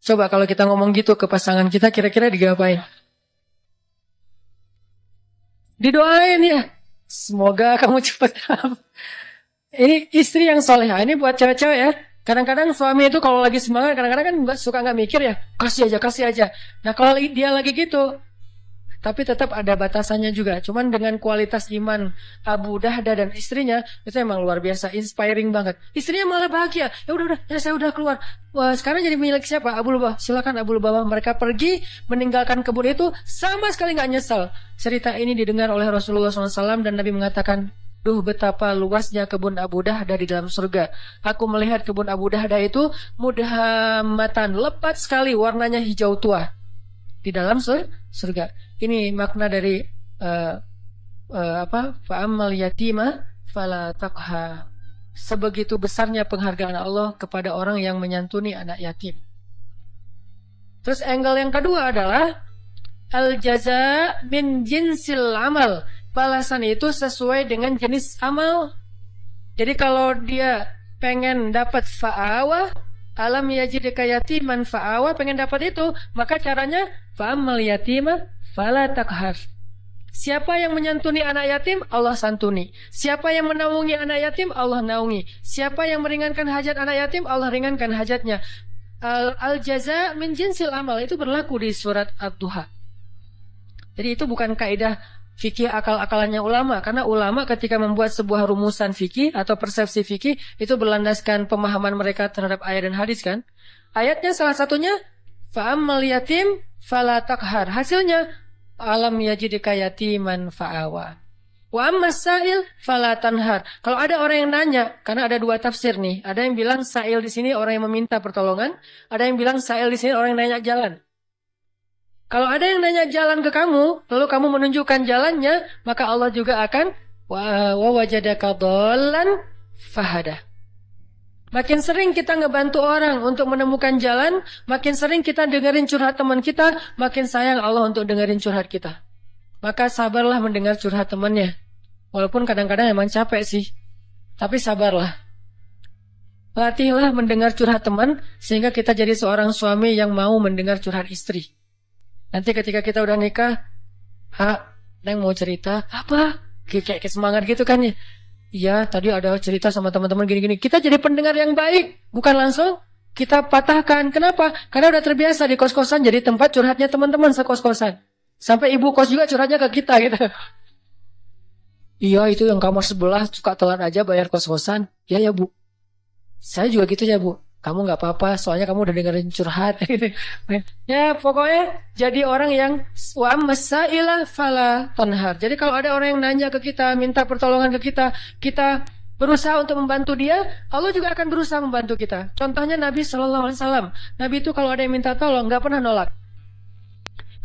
Coba kalau kita ngomong gitu ke pasangan kita, kira-kira digapain? Didoain ya. Semoga kamu cepat. Ini istri yang soleha. Ini buat cewek-cewek ya. Kadang-kadang suami itu kalau lagi semangat, kadang-kadang kan suka nggak mikir ya. Kasih aja. Nah kalau dia lagi gitu, tapi tetap ada batasannya juga. Cuman dengan kualitas iman Abu Dahdah dan istrinya, itu emang luar biasa, inspiring banget. Istrinya malah bahagia. Ya saya udah keluar. Wah, sekarang jadi milik siapa? Abu Lubabah. Silakan Abu Lubabah. Mereka pergi meninggalkan kebun itu sama sekali nggak nyesal. Cerita ini didengar oleh Rasulullah SAW dan Nabi mengatakan, duh betapa luasnya kebun Abu Dahdah di dalam surga. Aku melihat kebun Abu Dahdah itu mudhammatan, lebat sekali, warnanya hijau tua di dalam surga. Ini makna dari fa'ammal yatima fala taqha. Sebegitu besarnya penghargaan Allah kepada orang yang menyantuni anak yatim. Terus angle yang kedua adalah al jaza min jinsil amal. Balasan itu sesuai dengan jenis amal. Jadi kalau dia pengen dapat fa'awa, alam yajidka yatiman fa'awa, pengen dapat itu, maka caranya fa'ammal yatima fala taqhar. Siapa yang menyantuni anak yatim, Allah santuni. Siapa yang menaungi anak yatim, Allah naungi. Siapa yang meringankan hajat anak yatim, Allah ringankan hajatnya. Al-jaza min jinsil amal itu berlaku di surat Ad-Duha. Jadi itu bukan kaidah fikih akal-akalannya ulama, karena ulama ketika membuat sebuah rumusan fikih atau persepsi fikih itu berlandaskan pemahaman mereka terhadap ayat dan hadis kan. Ayatnya salah satunya fa'ammal yatim fala taqhar. Hasilnya alam yajidka yatiman fa'awa. Wa ammas sa'il fala tanhar. Kalau ada orang yang nanya, karena ada dua tafsir nih. Ada yang bilang sa'il di sini orang yang meminta pertolongan, ada yang bilang sa'il di sini orang yang nanya jalan. Kalau ada yang nanya jalan ke kamu, lalu kamu menunjukkan jalannya, maka Allah juga akan wa wajadaka dhallan fahada. Makin sering kita ngebantu orang untuk menemukan jalan, makin sering kita dengerin curhat teman kita, makin sayang Allah untuk dengerin curhat kita. Maka sabarlah mendengar curhat temannya. Walaupun kadang-kadang emang capek sih, tapi sabarlah. Latihlah mendengar curhat teman, sehingga kita jadi seorang suami yang mau mendengar curhat istri. Nanti ketika kita udah nikah, Neng mau cerita, apa? Kayak semangat gitu kan ya. Iya, tadi ada cerita sama teman-teman gini-gini. Kita jadi pendengar yang baik, bukan langsung kita patahkan. Kenapa? Karena udah terbiasa di kos-kosan jadi tempat curhatnya teman-teman sekos-kosan. Sampai ibu kos juga curhatnya ke kita gitu. Iya, itu yang kamar sebelah suka telat aja bayar kos-kosan. Ya Bu. Saya juga gitu ya Bu. kamu nggak apa-apa, soalnya kamu udah dengerin curhat. Gitu. Ya pokoknya jadi orang yang wa masaila fala tanhar. Jadi kalau ada orang yang nanya ke kita, minta pertolongan ke kita berusaha untuk membantu dia, Allah juga akan berusaha membantu kita. Contohnya Nabi Shallallahu Alaihi Wasallam. Nabi itu kalau ada yang minta tolong nggak pernah nolak.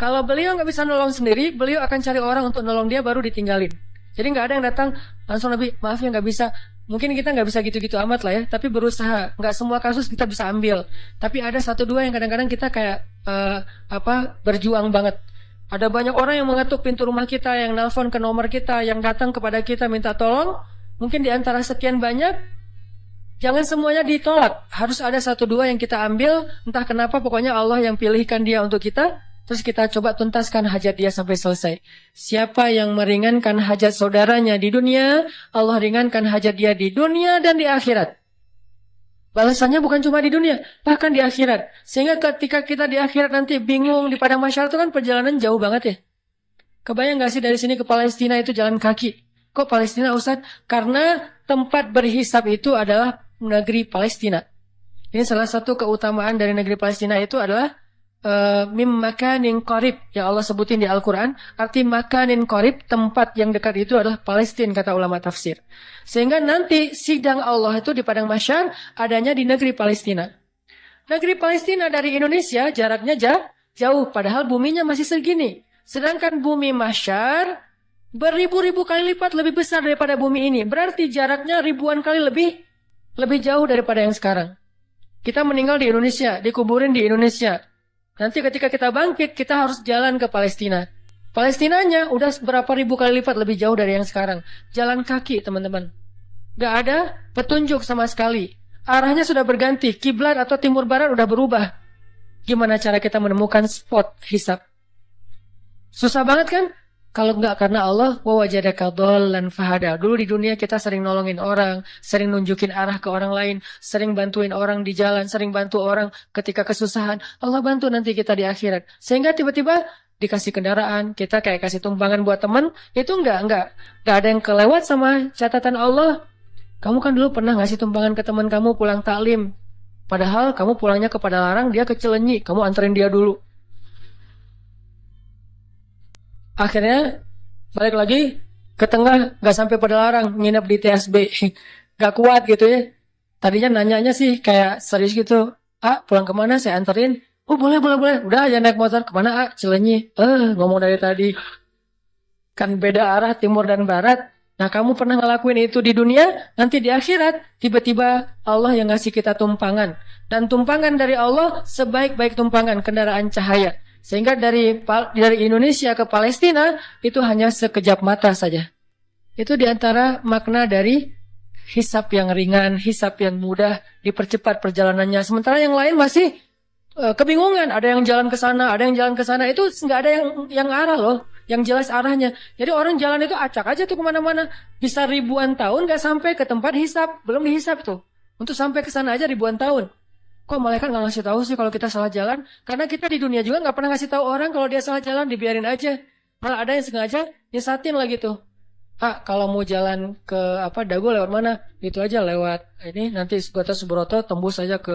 Kalau beliau nggak bisa nolong sendiri, beliau akan cari orang untuk nolong dia baru ditinggalin. Jadi nggak ada yang datang langsung Nabi, maaf ya nggak bisa. Mungkin kita nggak bisa gitu-gitu amat lah ya, tapi berusaha. Nggak semua kasus kita bisa ambil. Tapi ada satu dua yang kadang-kadang kita kayak berjuang banget. Ada banyak orang yang mengetuk pintu rumah kita, yang nelpon ke nomor kita, yang datang kepada kita minta tolong. Mungkin di antara sekian banyak, jangan semuanya ditolak. Harus ada satu dua yang kita ambil. Entah kenapa, pokoknya Allah yang pilihkan dia untuk kita. Terus kita coba tuntaskan hajat dia sampai selesai. Siapa yang meringankan hajat saudaranya di dunia, Allah ringankan hajat dia di dunia dan di akhirat. Balasannya bukan cuma di dunia, bahkan di akhirat. Sehingga ketika kita di akhirat nanti bingung di padang mahsyar itu kan perjalanan jauh banget ya. Kebayang gak sih dari sini ke Palestina itu jalan kaki? Kok Palestina Ustaz? Karena tempat berhisab itu adalah negeri Palestina. Ini salah satu keutamaan dari negeri Palestina itu adalah mim makanin qarib yang Allah sebutin di Al-Quran. Arti makanin qarib, tempat yang dekat itu adalah Palestina, kata ulama tafsir. Sehingga nanti sidang Allah itu di padang mahsyar adanya di negeri Palestina. Negeri Palestina dari Indonesia jaraknya jauh, padahal buminya masih segini. Sedangkan bumi mahsyar beribu-ribu kali lipat lebih besar daripada bumi ini. Berarti jaraknya ribuan kali lebih jauh daripada yang sekarang. Kita meninggal di Indonesia, dikuburin di Indonesia. Nanti ketika kita bangkit, kita harus jalan ke Palestina. Palestinanya udah berapa ribu kali lipat lebih jauh dari yang sekarang. Jalan kaki, teman-teman. Gak ada petunjuk sama sekali. Arahnya sudah berganti. Kiblat atau timur barat udah berubah. Gimana cara kita menemukan spot hisab? Susah banget kan? Kalau nggak karena Allah, wa wajadaka dhallan fahada. Dulu di dunia kita sering nolongin orang, sering nunjukin arah ke orang lain, sering bantuin orang di jalan, sering bantu orang ketika kesusahan. Allah bantu nanti kita di akhirat. Sehingga tiba-tiba dikasih kendaraan, kita kayak kasih tumpangan buat teman, itu nggak ada yang kelewat sama catatan Allah. Kamu kan dulu pernah ngasih tumpangan ke teman kamu pulang taklim. Padahal kamu pulangnya ke Padalarang, dia ke Cilenyi, kamu anterin dia dulu. Akhirnya balik lagi ke tengah, gak sampai Padalarang, nginep di TSB. Gak kuat gitu ya. Tadinya nanyanya sih kayak serius gitu. Pulang kemana? Saya anterin. Oh boleh. Udah aja naik motor. Kemana Cilenyi. Ngomong dari tadi. Kan beda arah timur dan barat. Nah kamu pernah ngelakuin itu di dunia, nanti di akhirat tiba-tiba Allah yang ngasih kita tumpangan. Dan tumpangan dari Allah sebaik-baik tumpangan kendaraan cahaya. Sehingga dari Indonesia ke Palestina itu hanya sekejap mata saja. Itu diantara makna dari hisab yang ringan, hisab yang mudah, dipercepat perjalanannya. Sementara yang lain masih kebingungan. Ada yang jalan ke sana, ada yang jalan ke sana. Itu nggak ada yang arah loh, yang jelas arahnya. Jadi orang jalan itu acak aja tuh kemana-mana. Bisa ribuan tahun nggak sampai ke tempat hisab, belum dihisab tuh. Untuk sampai ke sana aja ribuan tahun. Kok malaikat nggak ngasih tahu sih kalau kita salah jalan? Karena kita di dunia juga nggak pernah ngasih tahu orang kalau dia salah jalan, dibiarin aja. Malah ada yang sengaja nyesatin lah gitu. Kalau mau jalan ke Dago lewat mana? Itu aja lewat ini nanti Gatot Subroto tembus aja ke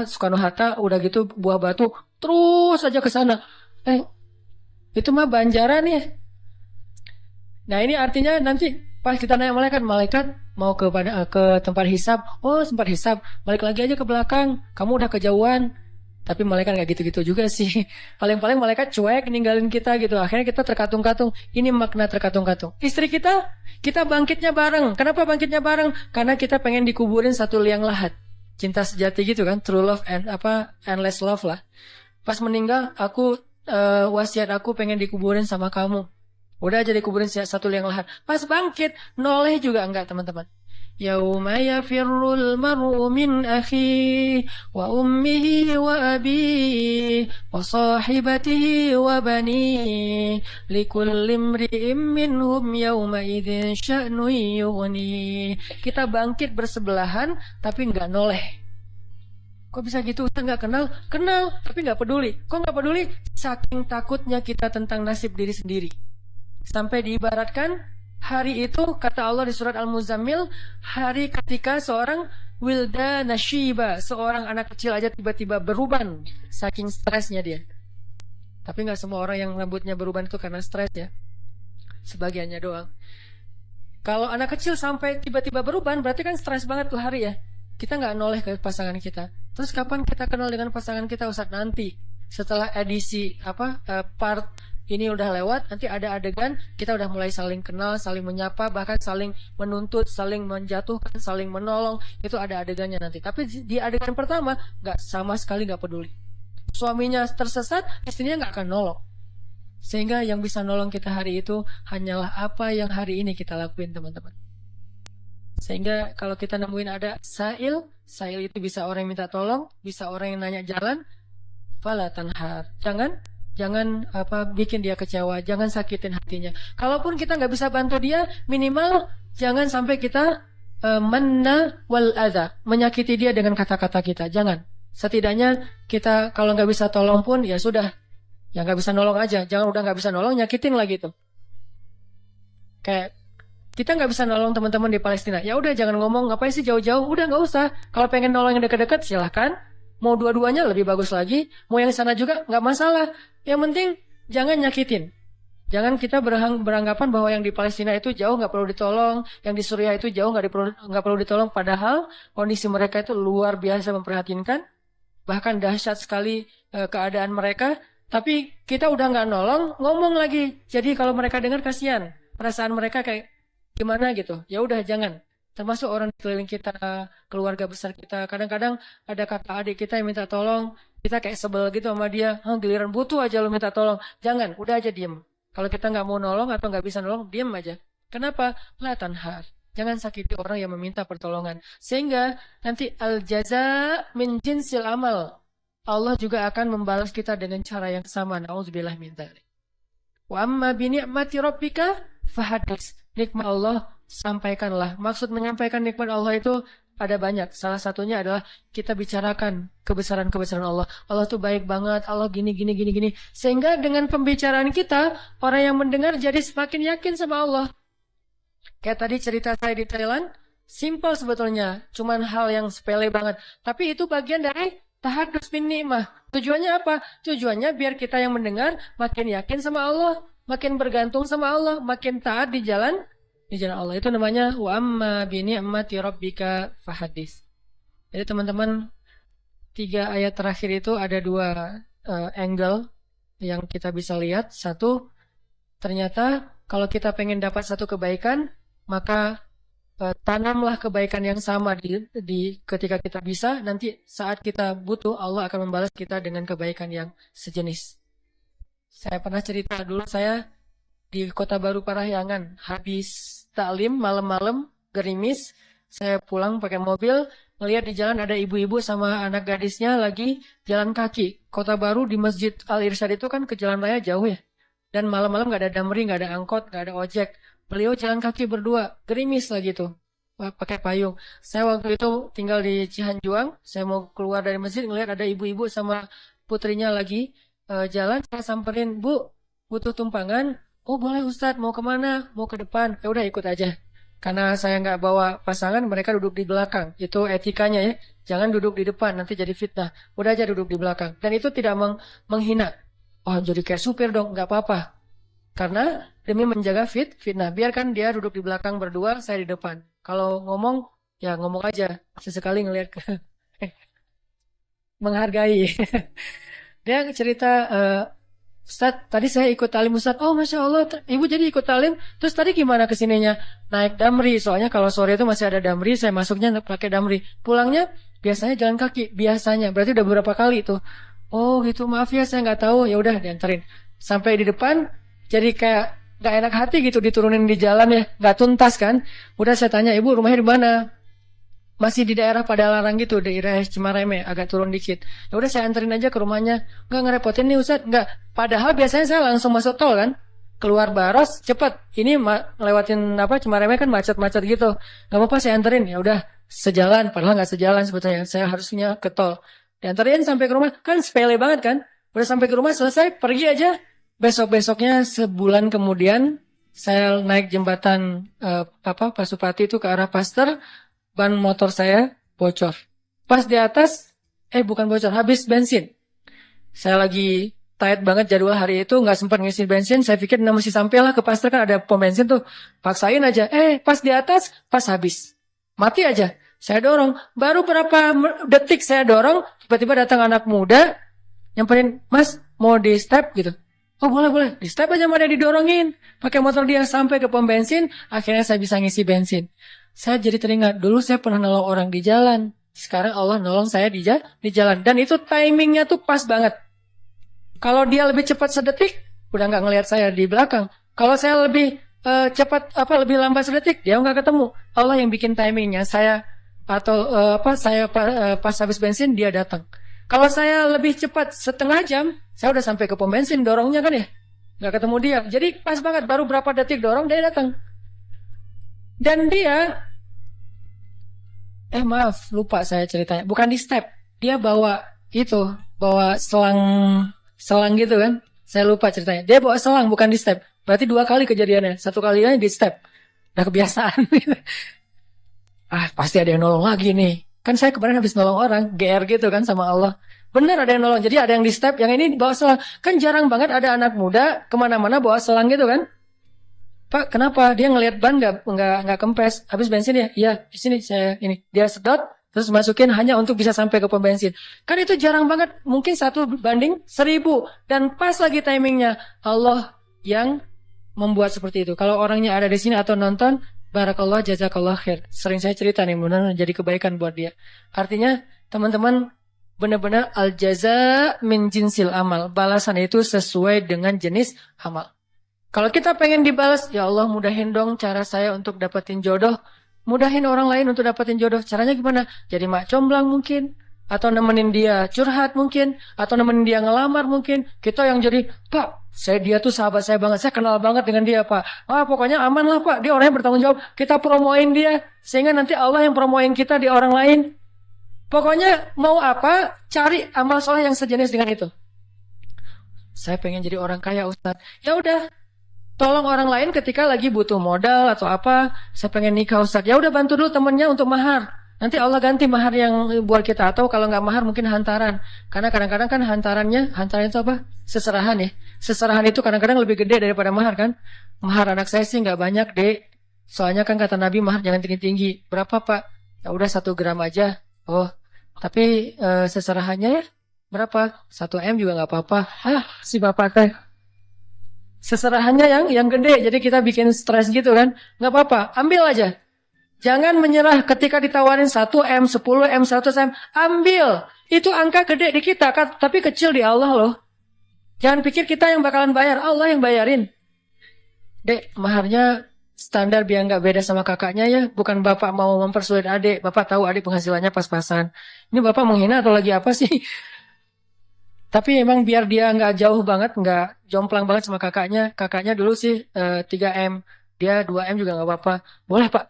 Soekarno Hatta, udah gitu Buah Batu terus aja ke sana. Itu mah Banjaran ya. Nah ini artinya nanti pas kita nanya malaikat mau ke tempat hisab. Oh tempat hisab, balik lagi aja ke belakang. Kamu udah kejauhan. Tapi malaikat nggak gitu-gitu juga sih. Paling-paling malaikat cuek ninggalin kita gitu. Akhirnya kita terkatung-katung. Ini makna terkatung-katung. Istri kita bangkitnya bareng. Kenapa bangkitnya bareng? Karena kita pengen dikuburin satu liang lahat. Cinta sejati gitu kan, true love and endless love lah. Pas meninggal, wasiat aku pengen dikuburin sama kamu. Udah aja dikuburin satu liang lahat. Pas bangkit, noleh juga enggak teman-teman. Yauma yafirrul mar'u min akhi wa ummihi wa abihi wa sahibatihi wa bani likulli imri'in minhum yawma idzin sya'nu yughni. Kita bangkit bersebelahan tapi enggak noleh. Kok bisa gitu? Kita nggak kenal tapi nggak peduli. Kok nggak peduli? Saking takutnya kita tentang nasib diri sendiri. Sampai diibaratkan hari itu, kata Allah di surat Al-Muzammil, hari ketika seorang Wildana Shiba, seorang anak kecil aja tiba-tiba beruban saking stresnya dia. Tapi nggak semua orang yang rambutnya beruban itu karena stres ya. Sebagiannya doang. Kalau anak kecil sampai tiba-tiba beruban, berarti kan stres banget tuh hari ya. Kita nggak noleh ke pasangan kita. Terus kapan kita kenal dengan pasangan kita, Ustaz? Nanti setelah edisi part ini udah lewat, nanti ada adegan kita udah mulai saling kenal, saling menyapa, bahkan saling menuntut, saling menjatuhkan, saling menolong. Itu ada adegannya nanti. Tapi di adegan pertama nggak, sama sekali nggak peduli. Suaminya tersesat, istrinya nggak akan nolong. Sehingga yang bisa nolong kita hari itu hanyalah apa yang hari ini kita lakuin, teman-teman. Sehingga kalau kita nemuin ada sa'il itu bisa orang yang minta tolong, bisa orang yang nanya jalan, fala tanhar. Jangan bikin dia kecewa, jangan sakitin hatinya. Kalaupun kita nggak bisa bantu dia, minimal jangan sampai kita manna wal adha, menyakiti dia dengan kata-kata kita. Jangan. Setidaknya kita kalau nggak bisa tolong pun ya sudah, ya nggak bisa nolong aja. Jangan udah nggak bisa nolong, nyakitin lagi tuh. Kayak kita nggak bisa nolong teman-teman di Palestina. Ya udah jangan ngomong ngapain sih jauh-jauh. Udah nggak usah. Kalau pengen nolong yang dekat-dekat silahkan. Mau dua-duanya lebih bagus lagi. Mau yang sana juga nggak masalah. Yang penting jangan nyakitin. Jangan kita beranggapan bahwa yang di Palestina itu jauh nggak perlu ditolong, yang di Suriah itu jauh nggak perlu ditolong. Padahal kondisi mereka itu luar biasa memprihatinkan, bahkan dahsyat sekali keadaan mereka. Tapi kita udah nggak nolong, ngomong lagi. Jadi kalau mereka dengar kasihan, perasaan mereka kayak gimana gitu. Ya udah jangan. Termasuk orang di sekeliling kita, keluarga besar kita. Kadang-kadang ada kakak adik kita yang minta tolong. Kita kayak sebel gitu sama dia. Giliran butuh aja lo minta tolong. Jangan, udah aja diem. Kalau kita nggak mau nolong atau nggak bisa nolong, diem aja. Kenapa? La tanhar. Jangan sakiti orang yang meminta pertolongan. Sehingga nanti al-jaza min jinsil amal. Allah juga akan membalas kita dengan cara yang sama. Na'udzubillah min dzalik. Wa amma bi ni'mati rabbika fahadits. Nikmat Allah sampaikanlah. Maksud menyampaikan nikmat Allah itu ada banyak. Salah satunya adalah kita bicarakan kebesaran-kebesaran Allah. Allah tuh baik banget. Allah gini. Sehingga dengan pembicaraan kita, orang yang mendengar jadi semakin yakin sama Allah. Kayak tadi cerita saya di Thailand, simple sebetulnya. Cuman hal yang sepele banget. Tapi itu bagian dari tahadus bin ni'mah. Tujuannya apa? Tujuannya biar kita yang mendengar makin yakin sama Allah, makin bergantung sama Allah, makin taat di jalan Allah. Itu namanya wa amma bi ni'mati rabbika fahadits. Jadi teman-teman, 3 ayat terakhir itu ada 2 angle yang kita bisa lihat. Satu, ternyata kalau kita pengen dapat satu kebaikan, maka tanamlah kebaikan yang sama di ketika kita bisa. Nanti saat kita butuh, Allah akan membalas kita dengan kebaikan yang sejenis. Saya pernah cerita dulu, saya di Kota Baru Parahyangan, habis taklim malam-malam gerimis, saya pulang pakai mobil, ngelihat di jalan ada ibu-ibu sama anak gadisnya lagi jalan kaki. Kota Baru di Masjid Al-Irsyad itu kan ke jalan raya jauh ya, dan malam-malam nggak ada damri, nggak ada angkot, nggak ada ojek. Beliau jalan kaki berdua, gerimis lagi tuh, pakai payung. Saya waktu itu tinggal di Cihanjuang, saya mau keluar dari masjid, ngelihat ada ibu-ibu sama putrinya lagi jalan. Saya samperin, Bu, butuh tumpangan? Oh boleh Ustadz, mau kemana? Mau ke depan? Ya udah ikut aja. Karena saya nggak bawa pasangan, mereka duduk di belakang. Itu etikanya ya. Jangan duduk di depan, nanti jadi fitnah. Udah aja duduk di belakang. Dan itu tidak menghina. Oh jadi kayak supir dong, nggak apa-apa. Karena demi menjaga fitnah. Biarkan dia duduk di belakang berdua, saya di depan. Kalau ngomong, ya ngomong aja. Sesekali ngelihat ke menghargai. Dia cerita, Ustadz, tadi saya ikut talim Ustadz. Oh Masya Allah, Ibu jadi ikut talim. Terus tadi gimana kesininya? Naik damri. Soalnya kalau sore itu masih ada damri, saya masuknya pakai damri. Pulangnya biasanya jalan kaki. Biasanya, berarti udah beberapa kali itu. Oh gitu, maaf ya saya nggak tahu. Ya udah diantarin. Sampai di depan, jadi kayak nggak enak hati gitu diturunin di jalan ya. Nggak tuntas kan. Udah saya tanya, Ibu rumahnya di mana? Masih di daerah Padalarang gitu, daerah Cimareme, agak turun dikit. Ya udah saya anterin aja ke rumahnya. Nggak ngerepotin nih Ustadz, nggak. Padahal biasanya saya langsung masuk tol kan, keluar Baros cepet. Ini lewatin Cimareme kan macet-macet gitu. Nggak apa-apa saya anterin. Ya udah sejalan, padahal nggak sejalan sebetulnya. Saya harusnya ke tol. Dianterin sampai ke rumah, kan sepele banget kan. Udah sampai ke rumah selesai, pergi aja. Besok-besoknya sebulan kemudian saya naik jembatan Pasupati itu ke arah Pasteur. Ban motor saya bocor. Pas di atas, bukan bocor, habis bensin. Saya lagi tight banget jadwal hari itu, nggak sempat ngisi bensin. Saya pikir mesti sampai lah ke pasar, kan ada pom bensin tuh. Paksain aja. Pas di atas, pas habis. Mati aja. Saya dorong. Baru berapa detik saya dorong, tiba-tiba datang anak muda, nyamperin, Mas, mau di step gitu. Oh boleh. Di step aja mana didorongin. Pakai motor dia sampai ke pom bensin, akhirnya saya bisa ngisi bensin. Saya jadi teringat, dulu saya pernah nolong orang di jalan. Sekarang Allah nolong saya di jalan. Dan itu timingnya tuh pas banget. Kalau dia lebih cepat sedetik, udah nggak ngelihat saya di belakang. Kalau saya lebih cepat, lebih lambat sedetik, dia nggak ketemu. Allah yang bikin timingnya. Saya pas habis bensin, dia datang. Kalau saya lebih cepat setengah jam, saya udah sampai ke pom bensin, dorongnya kan ya. Nggak ketemu dia. Jadi pas banget, baru berapa detik dorong, dia datang. Dan dia... maaf, lupa saya ceritanya. Bukan di step. Dia bawa selang gitu kan. Saya lupa ceritanya. Dia bawa selang, bukan di step. Berarti 2 kali kejadiannya. 1 kalinya di step. Udah kebiasaan. Pasti ada yang nolong lagi nih. Kan saya kemarin habis nolong orang. GR gitu kan sama Allah. Benar ada yang nolong. Jadi ada yang di step, yang ini bawa selang. Kan jarang banget ada anak muda kemana-mana bawa selang gitu kan. Pak, kenapa? Dia ngelihat ban nggak kempes. Habis bensin ya? Iya, di sini saya ini. Dia sedot, terus masukin hanya untuk bisa sampai ke pom bensin. Kan itu jarang banget. Mungkin 1 banding 1000. Dan pas lagi timingnya. Allah yang membuat seperti itu. Kalau orangnya ada di sini atau nonton, barakallah, jazakallah khair. Sering saya cerita nih, benar jadi kebaikan buat dia. Artinya, teman-teman, benar-benar al-jaza min jinsil amal. Balasan itu sesuai dengan jenis amal. Kalau kita pengen dibalas, ya Allah mudahin dong cara saya untuk dapetin jodoh. Mudahin orang lain untuk dapetin jodoh. Caranya gimana? Jadi mak comblang mungkin. Atau nemenin dia curhat mungkin. Atau nemenin dia ngelamar mungkin. Kita yang jadi, Pak, dia tuh sahabat saya banget. Saya kenal banget dengan dia, Pak. Pokoknya aman lah, Pak. Dia orang yang bertanggung jawab. Kita promoin dia. Sehingga nanti Allah yang promoin kita di orang lain. Pokoknya mau apa, cari amal soleh yang sejenis dengan itu. Saya pengen jadi orang kaya, Ustaz. Ya udah. Tolong orang lain ketika lagi butuh modal atau apa. Saya pengen nikah, Ustaz. Ya udah bantu dulu temennya untuk mahar. Nanti Allah ganti mahar yang buat kita. Atau kalau nggak mahar mungkin hantaran. Karena kadang-kadang kan hantaran itu apa? Seserahan ya. Seserahan itu kadang-kadang lebih gede daripada mahar kan. Mahar anak saya sih nggak banyak, Dek. Soalnya kan kata Nabi mahar jangan tinggi-tinggi. Berapa, Pak? Ya udah 1 gram aja. Oh, tapi seserahannya ya berapa? 1 M juga nggak apa-apa. Si bapak teh. Seserahannya yang gede, jadi kita bikin stres gitu kan. Nggak apa-apa, ambil aja. Jangan menyerah ketika ditawarin 1 M, 10 M, 100 M. Ambil. Itu angka gede di kita, tapi kecil di Allah loh. Jangan pikir kita yang bakalan bayar, Allah yang bayarin. Dek, maharnya standar biar nggak beda sama kakaknya ya. Bukan bapak mau mempersulit adik. Bapak tahu adik penghasilannya pas-pasan. Ini bapak menghina atau lagi apa sih? Tapi emang biar dia nggak jauh banget, nggak jomplang banget sama kakaknya. Kakaknya dulu sih 3 M, dia 2 M juga nggak apa-apa. Boleh, Pak.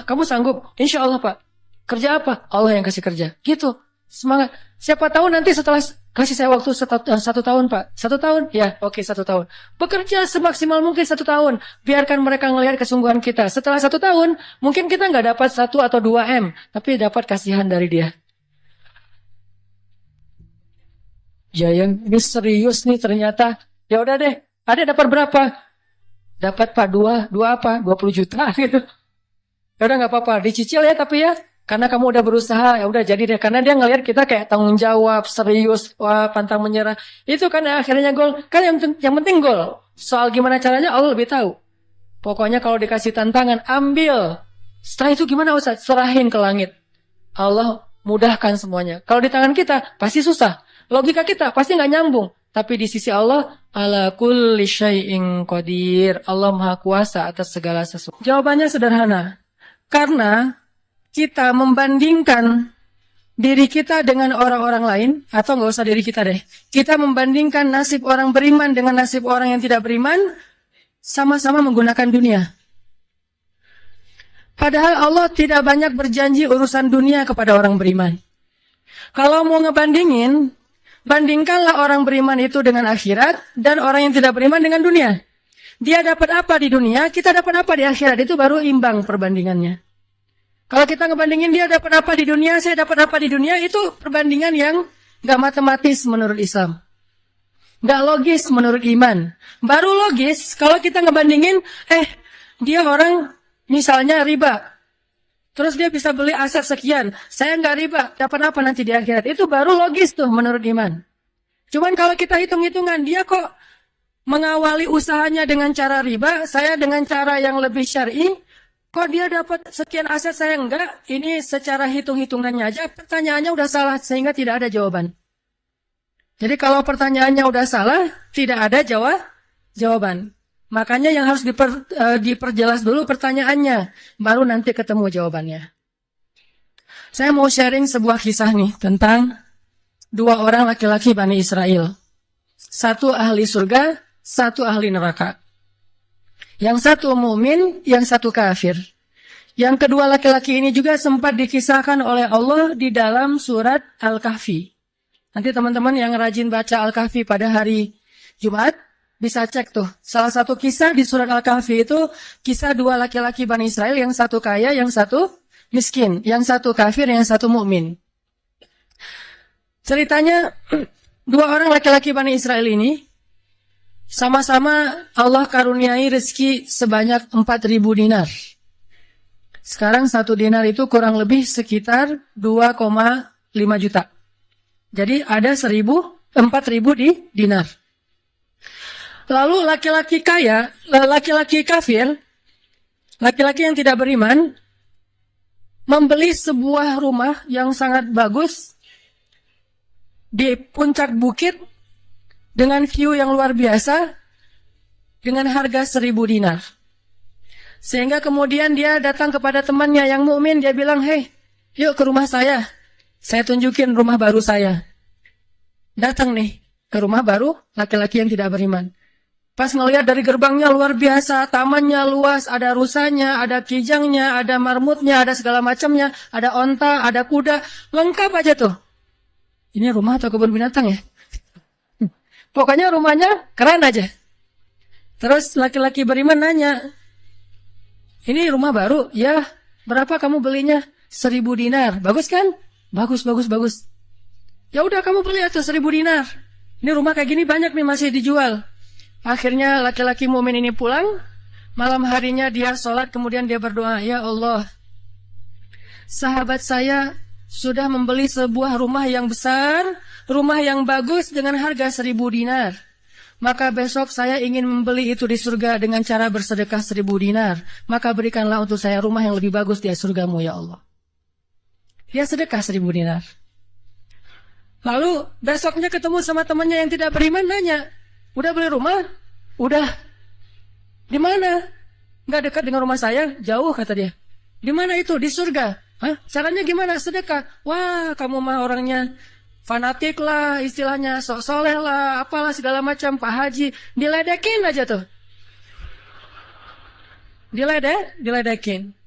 Kamu sanggup? Insya Allah, Pak. Kerja apa? Allah yang kasih kerja. Gitu. Semangat. Siapa tahu nanti setelah kasih saya waktu 1 tahun, Pak. 1 tahun? Ya, oke 1 tahun. Bekerja semaksimal mungkin 1 tahun. Biarkan mereka ngelihat kesungguhan kita. Setelah 1 tahun, mungkin kita nggak dapat 1 atau 2 M, tapi dapat kasihan dari dia. Jayan, ini serius nih ternyata. Ya udah deh, ada dapat berapa? Dapat Pak 2 apa? 20 juta gitu. Ya udah nggak apa-apa, dicicil ya tapi ya. Karena kamu udah berusaha, ya udah jadi deh. Karena dia ngelihat kita kayak tanggung jawab, serius, wah pantang menyerah. Itu kan akhirnya gol. Kan yang penting gol. Soal gimana caranya Allah lebih tahu. Pokoknya kalau dikasih tantangan, ambil. Setelah itu gimana Ustaz? Serahin ke langit. Allah mudahkan semuanya. Kalau di tangan kita, pasti susah. Logika kita pasti nggak nyambung. Tapi di sisi Allah, ala kulli syai'in qadir. Allah maha kuasa atas segala sesuatu. Jawabannya sederhana. Karena kita membandingkan diri kita dengan orang-orang lain. Atau nggak usah diri kita deh. Kita membandingkan nasib orang beriman dengan nasib orang yang tidak beriman. Sama-sama menggunakan dunia. Padahal Allah tidak banyak berjanji urusan dunia kepada orang beriman. Kalau mau ngebandingin, bandingkanlah orang beriman itu dengan akhirat dan orang yang tidak beriman dengan dunia. Dia dapat apa di dunia, kita dapat apa di akhirat. Itu baru imbang perbandingannya. Kalau kita ngebandingin dia dapat apa di dunia, saya dapat apa di dunia, itu perbandingan yang nggak matematis menurut Islam. Nggak logis menurut iman. Baru logis kalau kita ngebandingin, dia orang misalnya riba. Terus dia bisa beli aset sekian. Saya nggak riba, dapat apa nanti di akhirat. Itu baru logis tuh menurut iman. Cuman kalau kita hitung-hitungan, dia kok mengawali usahanya dengan cara riba, saya dengan cara yang lebih syar'i. Kok dia dapat sekian aset, saya enggak? Ini secara hitung-hitungannya aja, pertanyaannya udah salah, sehingga tidak ada jawaban. Jadi kalau pertanyaannya udah salah, tidak ada jawaban. Makanya yang harus diperjelas dulu pertanyaannya, baru nanti ketemu jawabannya. Saya mau sharing sebuah kisah nih, tentang 2 orang laki-laki Bani Israel. 1 ahli surga, 1 ahli neraka. Yang 1 mukmin, yang 1 kafir. Yang kedua laki-laki ini juga sempat dikisahkan oleh Allah di dalam surat Al-Kahfi. Nanti teman-teman yang rajin baca Al-Kahfi pada hari Jumat, bisa cek tuh. Salah satu kisah di surat Al-Kahfi itu, kisah 2 laki-laki Bani Israel, yang 1 kaya, yang 1 miskin. Yang 1 kafir, yang 1 mukmin. Ceritanya, 2 orang laki-laki Bani Israel ini, sama-sama Allah karuniai rezeki sebanyak 4.000 dinar. Sekarang 1 dinar itu kurang lebih sekitar 2,5 juta. Jadi ada 4.000 di dinar. Lalu laki-laki kaya, laki-laki kafir, laki-laki yang tidak beriman, membeli sebuah rumah yang sangat bagus di puncak bukit, dengan view yang luar biasa, dengan harga 1.000 dinar. Sehingga kemudian dia datang kepada temannya yang mukmin, dia bilang, "Hei, yuk ke rumah saya tunjukin rumah baru saya." Datang nih ke rumah baru laki-laki yang tidak beriman. Pas ngelihat dari gerbangnya luar biasa, tamannya luas, ada rusanya, ada kijangnya, ada marmutnya, ada segala macamnya, ada onta, ada kuda, lengkap aja tuh. Ini rumah atau kebun binatang ya? Pokoknya rumahnya keren aja. Terus laki-laki beriman nanya, "Ini rumah baru?" "Ya." "Berapa kamu belinya?" 1.000 dinar. "Bagus kan?" "Bagus." "Ya udah kamu beli atau 1.000 dinar. Ini rumah kayak gini banyak nih masih dijual." Akhirnya laki-laki mukmin ini pulang. Malam harinya dia sholat, kemudian dia berdoa, "Ya Allah, sahabat saya sudah membeli sebuah rumah yang besar, rumah yang bagus dengan harga 1.000 dinar. Maka besok saya ingin membeli itu di surga dengan cara bersedekah 1.000 dinar. Maka berikanlah untuk saya rumah yang lebih bagus di surgamu, ya Allah." Dia sedekah 1.000 dinar. Lalu besoknya ketemu sama temannya yang tidak beriman, nanya, "Udah beli rumah?" "Udah." "Di mana?" "Nggak dekat dengan rumah saya, jauh," kata dia. "Di mana itu?" "Di surga." "Hah? Caranya gimana?" "Sedekah." "Wah, kamu mah orangnya fanatik lah, istilahnya sok soleh lah, apalah segala macam, Pak Haji." Diledekin aja tuh. Diledekin.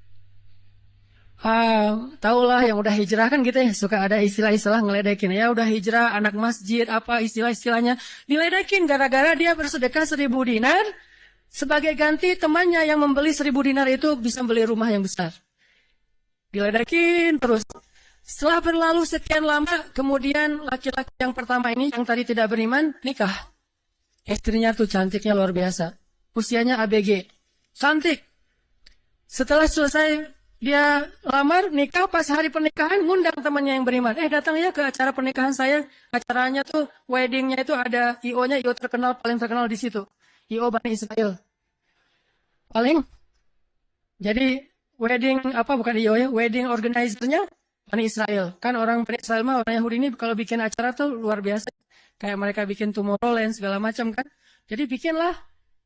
Taulah yang udah hijrah kan gitu ya, suka ada istilah-istilah ngeledekin. Ya udah hijrah, anak masjid, apa istilah-istilahnya. Diledekin gara-gara dia bersedekah 1.000 dinar, sebagai ganti temannya yang membeli 1.000 dinar itu bisa beli rumah yang besar. Diledekin terus. Setelah berlalu sekian lama, kemudian laki-laki yang pertama ini, yang tadi tidak beriman, nikah. Istrinya tuh cantiknya luar biasa. Usianya ABG. Cantik. Setelah selesai dia lamar, nikah, pas hari pernikahan, ngundang temannya yang beriman. Datang ya ke acara pernikahan saya. Acaranya tuh, weddingnya itu ada IO-nya, IO terkenal, paling terkenal di situ. IO Bani Israel. Paling. Jadi, bukan IO ya, wedding organizer-nya Bani Israel. Kan orang Bani Israel mah, orang Yahudi ini kalau bikin acara tuh luar biasa. Kayak mereka bikin Tomorrowland segala macam kan. Jadi bikinlah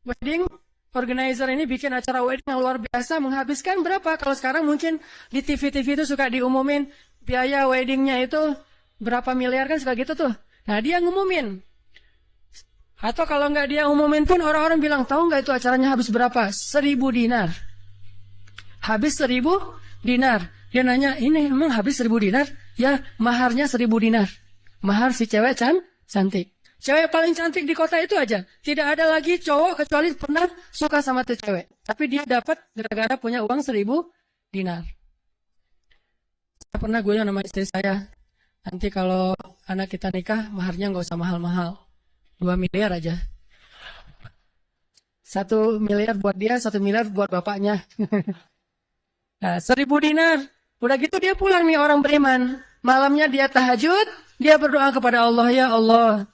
wedding organizer ini bikin acara wedding yang luar biasa, menghabiskan berapa? Kalau sekarang mungkin di TV-TV itu suka diumumin biaya weddingnya itu berapa miliar kan, suka gitu tuh. Nah dia ngumumin. Atau kalau nggak dia umumin pun orang-orang bilang, tahu nggak itu acaranya habis berapa? 1.000 dinar. Habis 1.000 dinar. Dia nanya, ini emang habis 1.000 dinar? Ya, maharnya 1.000 dinar. Mahar si cewek cantik. Cewek paling cantik di kota itu aja. Tidak ada lagi cowok kecuali pernah suka sama tuh cewek. Tapi dia dapat gara-gara punya uang 1.000 dinar. Saya pernah guyon sama istri saya, nanti kalau anak kita nikah, maharnya nggak usah mahal-mahal, 2 miliar aja. 1 miliar buat dia, 1 miliar buat bapaknya. Nah, 1.000 dinar. Udah gitu dia pulang nih orang beriman. Malamnya dia tahajud, dia berdoa kepada Allah, ya Allah,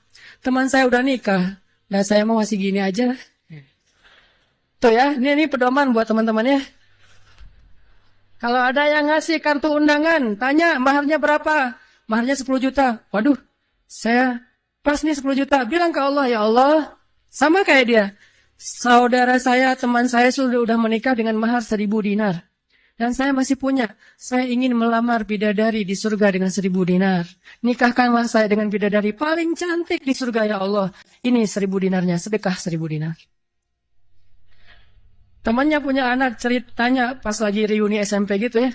teman saya udah nikah, nah saya mau masih gini aja. Tuh ya, ini pedoman buat teman-teman ya. Kalau ada yang ngasih kartu undangan, tanya maharnya berapa? Maharnya 10 juta. Waduh, saya pas nih 10 juta. Bilang ke Allah, ya Allah, sama kayak dia. Saudara saya, teman saya sudah menikah dengan mahar 1.000 dinar. Dan saya masih punya. Saya ingin melamar bidadari di surga dengan 1.000 dinar. Nikahkanlah saya dengan bidadari paling cantik di surga, ya Allah. Ini 1.000 dinarnya, sedekah 1.000 dinar. Temannya punya anak, ceritanya pas lagi reuni SMP gitu ya.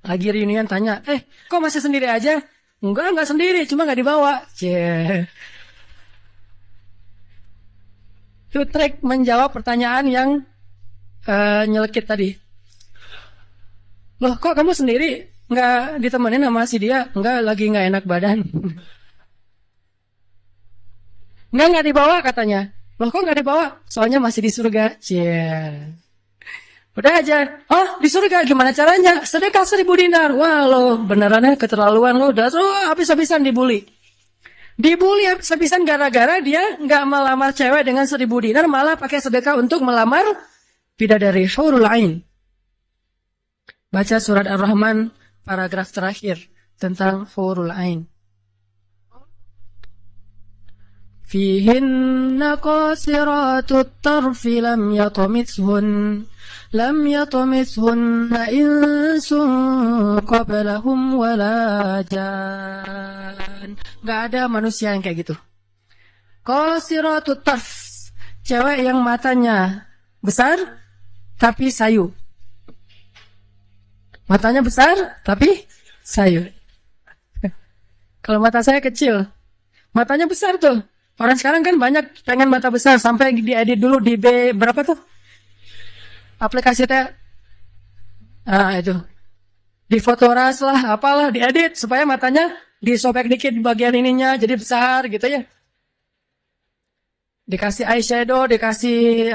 Lagi reunian tanya, kok masih sendiri aja? Enggak sendiri, cuma nggak dibawa. Itu trik menjawab pertanyaan yang nyelekit tadi. Loh, kok kamu sendiri? Nggak ditemenin sama si dia? Enggak, lagi nggak enak badan. Nggak dibawa katanya. Loh, kok nggak dibawa? Soalnya masih di surga. Udah aja. Oh, di surga gimana caranya? Sedekah 1.000 dinar. Wah, lo benerannya keterlaluan lo. Udah habis-habisan dibully. Dibully habis-habisan gara-gara dia nggak melamar cewek dengan 1.000 dinar, malah pakai sedekah untuk melamar bidadari hurul ain. Baca surat Ar-Rahman paragraf terakhir tentang hurul ain. Fihinna qasiratut tarfi lam yatomithunna insun qablahum wala jan. Gak ada manusia yang kayak gitu. Qasiratut tarf, cewek yang matanya besar tapi sayu. Matanya besar, tapi sayu. Kalau mata saya kecil, matanya besar tuh. Orang sekarang kan banyak pengen mata besar, sampai diedit dulu di berapa tuh? Aplikasi teh. Itu. Di fotoras lah, apalah, diedit supaya matanya disobek dikit di bagian ininya, jadi besar gitu ya. Dikasih eyeshadow, dikasih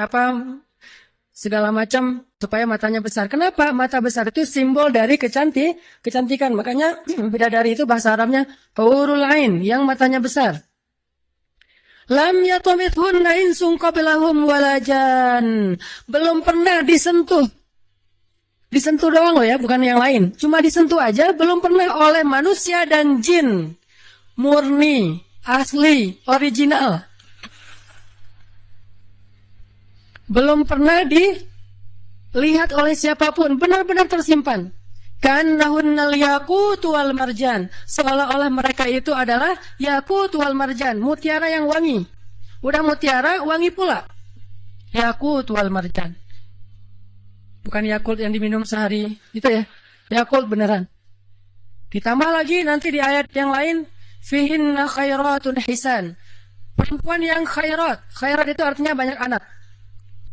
segala macam supaya matanya besar. Kenapa? Mata besar itu simbol dari kecantikan. Makanya bidadari itu bahasa Arabnya hurul ain, yang matanya besar. Lam yatomithunna insun qablahum walajan. Belum pernah disentuh. Disentuh doang loh ya, bukan yang lain. Cuma disentuh aja, belum pernah oleh manusia dan jin. Murni, asli, original. Belum pernah dilihat oleh siapapun, benar-benar tersimpan. Kannahunnal yaqut wal marjan, seolah-olah mereka itu adalah yaqut wal marjan, mutiara yang wangi. Udah mutiara, wangi pula. Yaqut wal marjan. Bukan Yakult yang diminum sehari, itu ya. Yakult beneran. Ditambah lagi nanti di ayat yang lain, fihinna khairatun hisan. Perempuan yang khairat. Khairat itu artinya banyak anak.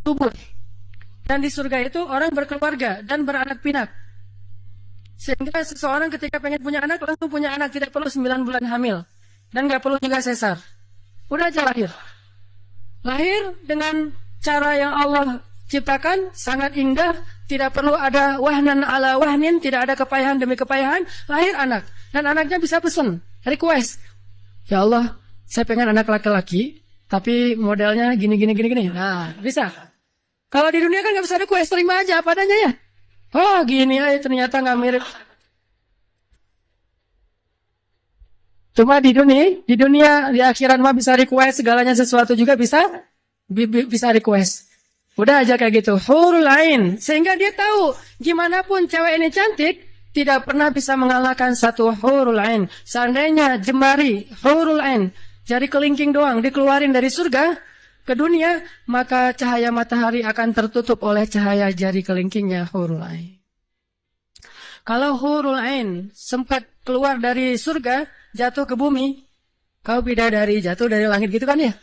Subur. Dan di surga itu orang berkeluarga dan beranak pinak. Sehingga seseorang ketika pengen punya anak, langsung punya anak, tidak perlu 9 bulan hamil. Dan gak perlu juga sesar. Udah aja lahir. Lahir dengan cara yang Allah ciptakan, sangat indah, tidak perlu ada wahnan ala wahnin, tidak ada kepayahan demi kepayahan, lahir anak. Dan anaknya bisa pesen, request. Ya Allah, saya pengen anak laki-laki, tapi modelnya gini. Nah, bisa. Kalau di dunia kan nggak bisa request, terima aja apa adanya ya. Oh gini aja, ternyata nggak mirip. Cuma di dunia di akhirat mah bisa request segalanya, sesuatu juga bisa request. Udah aja kayak gitu, hurul ain. Sehingga dia tahu gimana pun cewek ini cantik, tidak pernah bisa mengalahkan satu hurul ain. Seandainya jemari hurul ain, jari kelingking doang dikeluarin dari surga ke dunia, maka cahaya matahari akan tertutup oleh cahaya jari kelingkingnya hurul ain. Kalau hurul ain sempat keluar dari surga, jatuh ke bumi, kau bidadari jatuh dari langit gitu kan ya.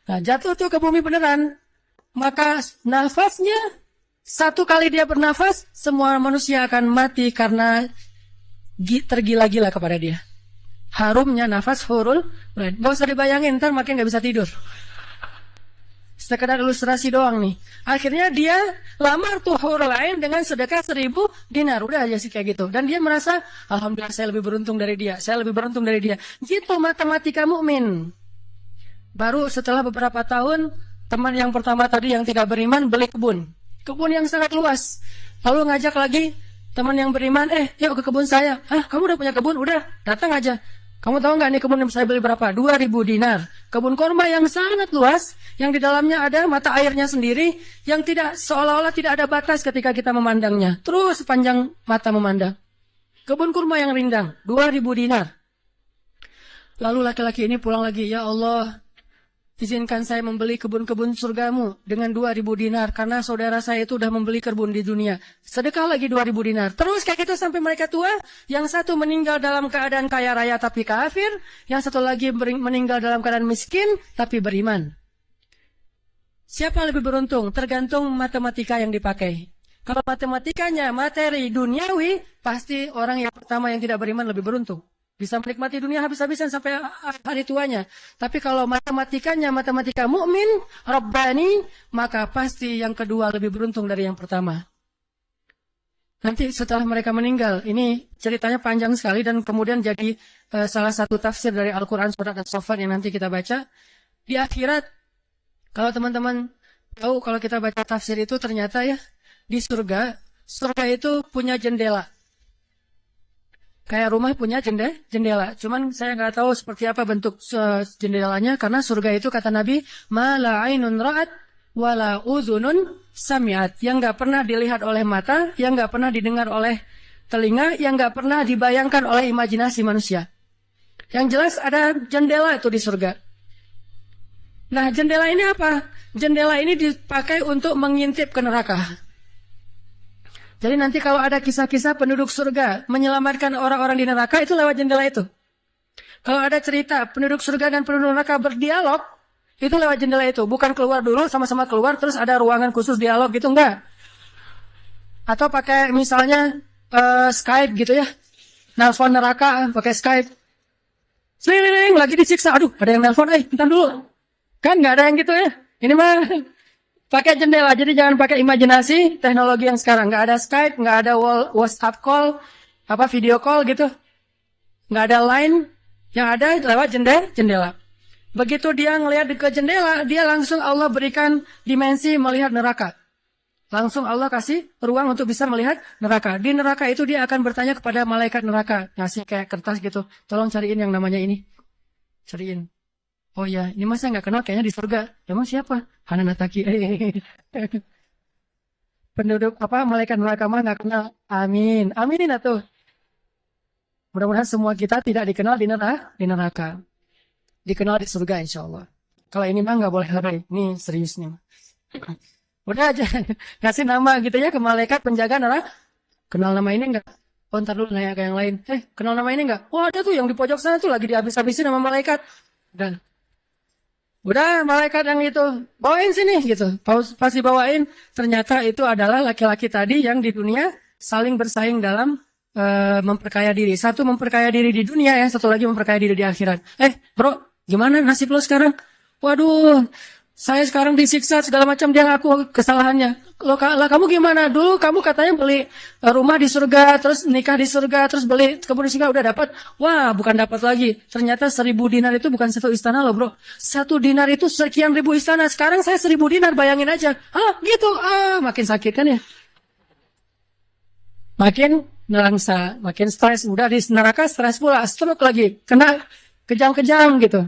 Nah, jatuh tuh ke bumi beneran, maka nafasnya, satu kali dia bernafas, semua manusia akan mati karena tergila-gila kepada dia. Harumnya nafas hurul ain. Gak usah dibayangin, ntar makin gak bisa tidur. Sekedar ilustrasi doang nih. Akhirnya dia lamar tuh hurul ain dengan sedekah 1.000 dinar. Udah aja sih kayak gitu. Dan dia merasa, alhamdulillah saya lebih beruntung dari dia. Saya lebih beruntung dari dia. Gitu matematika mukmin. Baru setelah beberapa tahun, teman yang pertama tadi yang tidak beriman beli kebun. Kebun yang sangat luas. Lalu ngajak lagi teman yang beriman, yuk ke kebun saya. Kamu udah punya kebun? Udah, datang aja. Kamu tahu nggak nih kebun yang saya beli berapa? 2.000 dinar. Kebun korma yang sangat luas, yang di dalamnya ada mata airnya sendiri, yang tidak seolah-olah tidak ada batas ketika kita memandangnya. Terus sepanjang mata memandang. Kebun kurma yang rindang, 2.000 dinar. Lalu laki-laki ini pulang lagi, ya Allah, izinkan saya membeli kebun-kebun surgamu dengan 2.000 dinar. Karena saudara saya itu udah membeli kebun di dunia. Sedekah lagi 2.000 dinar. Terus kayak gitu sampai mereka tua. Yang satu meninggal dalam keadaan kaya raya tapi kafir. Yang satu lagi meninggal dalam keadaan miskin tapi beriman. Siapa lebih beruntung? Tergantung matematika yang dipakai. Kalau matematikanya materi duniawi, pasti orang yang pertama yang tidak beriman lebih beruntung. Bisa menikmati dunia habis-habisan sampai hari tuanya. Tapi kalau matematikanya matematika mukmin, Rabbani, maka pasti yang kedua lebih beruntung dari yang pertama. Nanti setelah mereka meninggal, ini ceritanya panjang sekali dan kemudian jadi salah satu tafsir dari Al-Quran surat As-Saffat yang nanti kita baca. Di akhirat, kalau teman-teman tahu kalau kita baca tafsir itu ternyata ya, di surga itu punya jendela. Kayak rumah punya jendela. Cuman saya nggak tahu seperti apa bentuk jendelanya. Karena surga itu kata Nabi, ma la ainun ra'at wa la udhunun sami'at. Yang nggak pernah dilihat oleh mata, yang nggak pernah didengar oleh telinga, yang nggak pernah dibayangkan oleh imajinasi manusia. Yang jelas ada jendela itu di surga. Nah, jendela ini apa? Jendela ini dipakai untuk mengintip ke neraka. Jadi nanti kalau ada kisah-kisah penduduk surga menyelamatkan orang-orang di neraka, itu lewat jendela itu. Kalau ada cerita penduduk surga dan penduduk neraka berdialog, itu lewat jendela itu. Bukan keluar dulu, sama-sama keluar, terus ada ruangan khusus dialog gitu, enggak. Atau pakai misalnya Skype gitu ya. Nelfon neraka pakai Skype. Sling, lagi disiksa. Aduh, ada yang nelfon, bentar dulu. Kan nggak ada yang gitu ya. Ini mah pakai jendela, jadi jangan pakai imajinasi teknologi yang sekarang. Nggak ada Skype, nggak ada WhatsApp call, video call gitu. Nggak ada line, yang ada lewat jendela. Begitu dia ngelihat ke jendela, dia langsung Allah berikan dimensi melihat neraka. Langsung Allah kasih ruang untuk bisa melihat neraka. Di neraka itu dia akan bertanya kepada malaikat neraka. Ngasih kayak kertas gitu. Tolong cariin yang namanya ini. Cariin. Oh ya, ini masa nggak kenal kayaknya di surga. Emang siapa? Hananataki. Penduduk malaikat neraka mah nggak kenal. Amin. Aminin atuh. Mudah-mudahan semua kita tidak dikenal di neraka. Dikenal di surga insya Allah. Kalau ini mah nggak boleh lebay. Ini serius nih. Udah aja kasih nama gitu ya ke malaikat penjaga neraka. Kenal nama ini enggak? Oh, ntar dulu nanya ke yang lain. Kenal nama ini enggak? Oh, ada tuh yang di pojok sana tuh lagi dihabis-habisin sama malaikat. Dan udah malaikat yang itu bawain sini gitu. Pas dibawain ternyata itu adalah laki-laki tadi yang di dunia saling bersaing dalam memperkaya diri. Satu memperkaya diri di dunia ya, satu lagi memperkaya diri di akhirat. Bro, gimana nasib lo sekarang? Waduh, saya sekarang disiksa segala macam, dia ngaku kesalahannya. Lah kamu gimana? Dulu kamu katanya beli rumah di surga, terus nikah di surga, terus beli kebun di surga, udah dapat. Wah, bukan dapat lagi. Ternyata 1.000 dinar itu bukan satu istana loh bro. 1 dinar itu sekian ribu istana. Sekarang saya 1.000 dinar, bayangin aja. Gitu. Makin sakit kan ya. Makin nelangsa, makin stres. Udah di neraka stres pula, stroke lagi. Kena kejang-kejang gitu.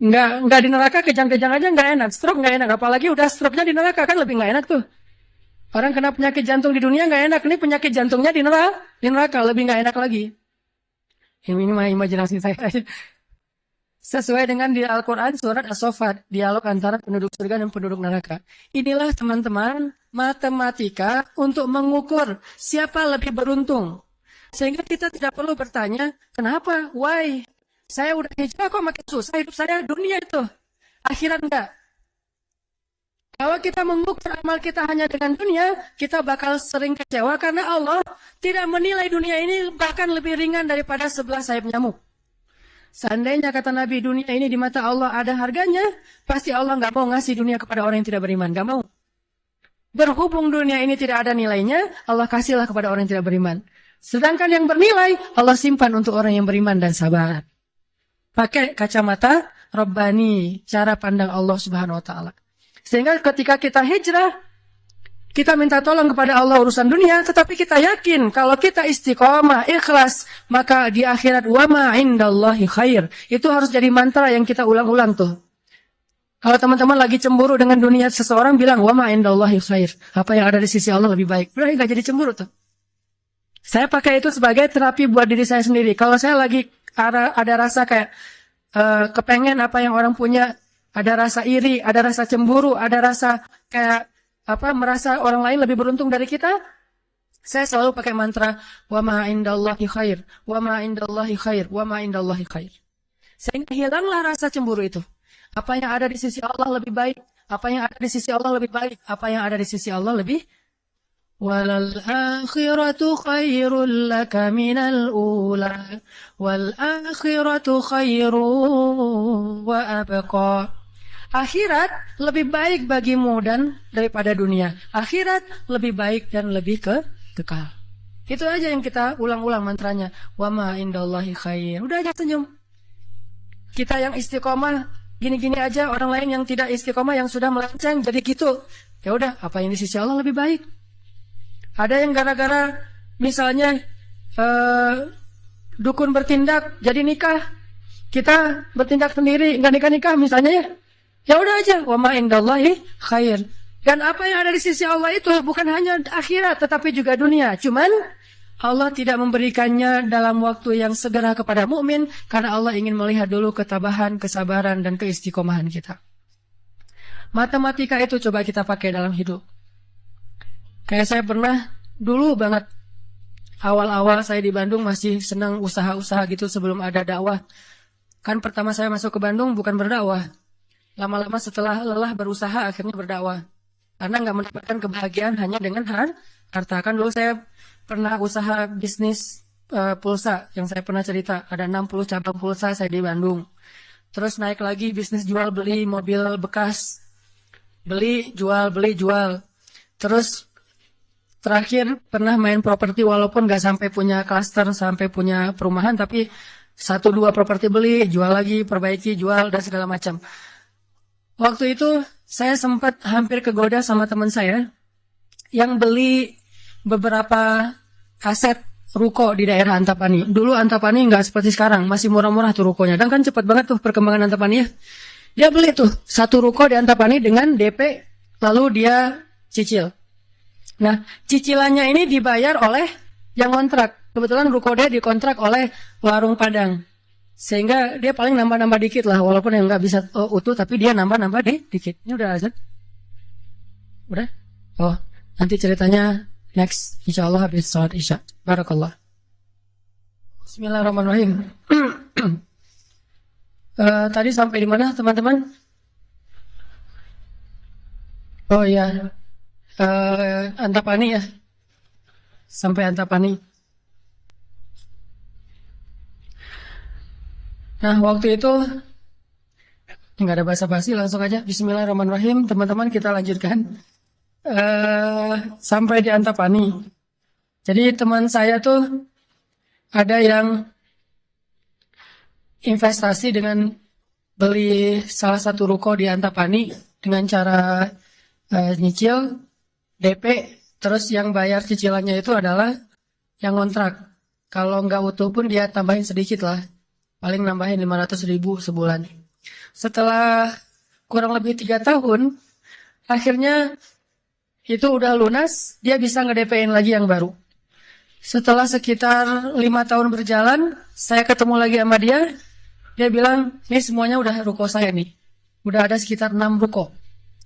Enggak di neraka kejang-kejang aja enggak enak. Stroke enggak enak. Apalagi udah stroke-nya di neraka kan lebih enggak enak tuh. Orang kena penyakit jantung di dunia enggak enak. Ini penyakit jantungnya di neraka lebih enggak enak lagi. Ini mah imajinasi saya. Sesuai dengan di Al-Quran surat As-Saffat. Dialog antara penduduk surga dan penduduk neraka. Inilah teman-teman matematika untuk mengukur siapa lebih beruntung. Sehingga kita tidak perlu bertanya, kenapa? Why? Saya udah hijrah kok makin susah hidup saya, dunia itu. Akhirat enggak. Kalau kita mengukur amal kita hanya dengan dunia, kita bakal sering kecewa karena Allah tidak menilai dunia ini bahkan lebih ringan daripada 11 sayap nyamuk. Seandainya kata Nabi dunia ini di mata Allah ada harganya, pasti Allah nggak mau ngasih dunia kepada orang yang tidak beriman, nggak mau. Berhubung dunia ini tidak ada nilainya, Allah kasihlah kepada orang yang tidak beriman. Sedangkan yang bernilai, Allah simpan untuk orang yang beriman dan sabar. Pakai kacamata Rabbani, cara pandang Allah Subhanahu wa Ta'ala. Sehingga ketika kita hijrah, kita minta tolong kepada Allah urusan dunia, tetapi kita yakin kalau kita istiqomah, ikhlas, maka di akhirat wa ma indallahi khair. Itu harus jadi mantra yang kita ulang-ulang tuh. Kalau teman-teman lagi cemburu dengan dunia, seseorang bilang wa ma indallahi khair. Apa yang ada di sisi Allah lebih baik. Berarti nggak jadi cemburu tuh. Saya pakai itu sebagai terapi buat diri saya sendiri. Kalau saya lagi ada rasa kayak kepengen apa yang orang punya, ada rasa iri, ada rasa cemburu, ada rasa kayak merasa orang lain lebih beruntung dari kita, saya selalu pakai mantra wa ma indallahi khair, wa ma indallahi khair, wa ma indallahi khair. Sehingga hilanglah rasa cemburu itu. Apa yang ada di sisi Allah lebih baik, apa yang ada di sisi Allah lebih baik, apa yang ada di sisi Allah lebih walal akhiratu khairul laka minal ula wal akhiratu khairu wa abqa. Akhirat lebih baik bagimu dan daripada dunia. Akhirat lebih baik dan lebih kekal. Itu aja yang kita ulang-ulang mantranya. Wa ma indallahi khair. Udah aja senyum. Kita yang istiqomah gini-gini aja, orang lain yang tidak istiqomah yang sudah melenceng jadi gitu. Ya udah, apa yang di sisi Allah lebih baik. Ada yang gara-gara misalnya dukun bertindak jadi nikah, kita bertindak sendiri nggak nikah-nikah misalnya ya. Ya udah aja, wa ma indallahi khair. Dan apa yang ada di sisi Allah itu bukan hanya akhirat tetapi juga dunia. Cuman Allah tidak memberikannya dalam waktu yang segera kepada mukmin karena Allah ingin melihat dulu ketabahan, kesabaran dan keistiqomahan kita. Matematika itu coba kita pakai dalam hidup. Kayak saya pernah dulu banget awal-awal saya di Bandung masih senang usaha-usaha gitu sebelum ada dakwah. Kan pertama saya masuk ke Bandung bukan berdakwah. Lama-lama setelah lelah berusaha akhirnya berdakwah. Karena nggak mendapatkan kebahagiaan hanya dengan harta. Kan dulu saya pernah usaha bisnis pulsa yang saya pernah cerita. Ada 60 cabang pulsa saya di Bandung. Terus naik lagi bisnis jual beli mobil bekas. Beli, jual. Terus terakhir pernah main properti walaupun nggak sampai punya klaster, sampai punya perumahan. Tapi 1-2 properti beli, jual lagi, perbaiki, jual, dan segala macam. Waktu itu saya sempat hampir kegoda sama teman saya yang beli beberapa aset ruko di daerah Antapani. Dulu Antapani nggak seperti sekarang, masih murah-murah tuh rukonya. Dan kan cepat banget tuh perkembangan Antapani ya. Dia beli tuh 1 ruko di Antapani dengan DP, lalu dia cicil. Nah, cicilannya ini dibayar oleh yang kontrak. Kebetulan ruko dia dikontrak oleh warung Padang. Sehingga dia paling nambah-nambah dikit lah, walaupun yang nggak bisa utuh, tapi dia nambah-nambah dikit. Ini udah azan? Udah? Oh, nanti ceritanya next, insya Allah habis sholat isya. Barakallah. Bismillahirrahmanirrahim. Tadi sampai di mana teman-teman? Oh iya, Antapani ya. Sampai Antapani. Nah, waktu itu nggak ada basa-basi, langsung aja Bismillahirrahmanirrahim. Teman-teman kita lanjutkan sampai di Antapani. Jadi teman saya tuh ada yang investasi dengan beli salah satu ruko di Antapani dengan cara nyicil DP, terus yang bayar cicilannya itu adalah yang kontrak. Kalau nggak utuh pun dia tambahin sedikit lah. Paling nambahin 500.000 sebulan. Setelah kurang lebih 3 tahun, akhirnya itu udah lunas, dia bisa nge-DP-in lagi yang baru. Setelah sekitar 5 tahun berjalan, saya ketemu lagi sama dia. Dia bilang, ini semuanya udah ruko saya nih. Udah ada sekitar 6 ruko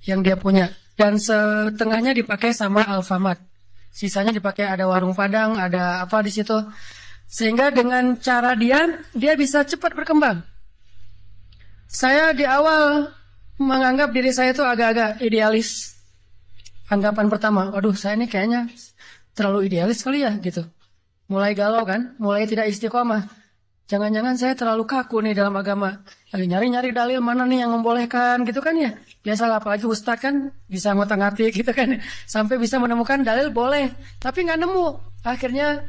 yang dia punya. Dan setengahnya dipakai sama Alfamart. Sisanya dipakai ada warung Padang, ada apa di situ. Sehingga dengan cara dia bisa cepat berkembang. Saya di awal menganggap diri saya itu agak-agak idealis. anggapan pertama, waduh saya ini kayaknya terlalu idealis kali ya gitu. Mulai galau kan, mulai tidak istiqomah. Jangan-jangan saya terlalu kaku nih dalam agama. Lagi nyari-nyari dalil mana nih yang membolehkan gitu kan ya. Biasalah apalagi ustadz kan bisa ngotak-ngatik gitu kan. Sampai bisa menemukan dalil boleh. Tapi nggak nemu. Akhirnya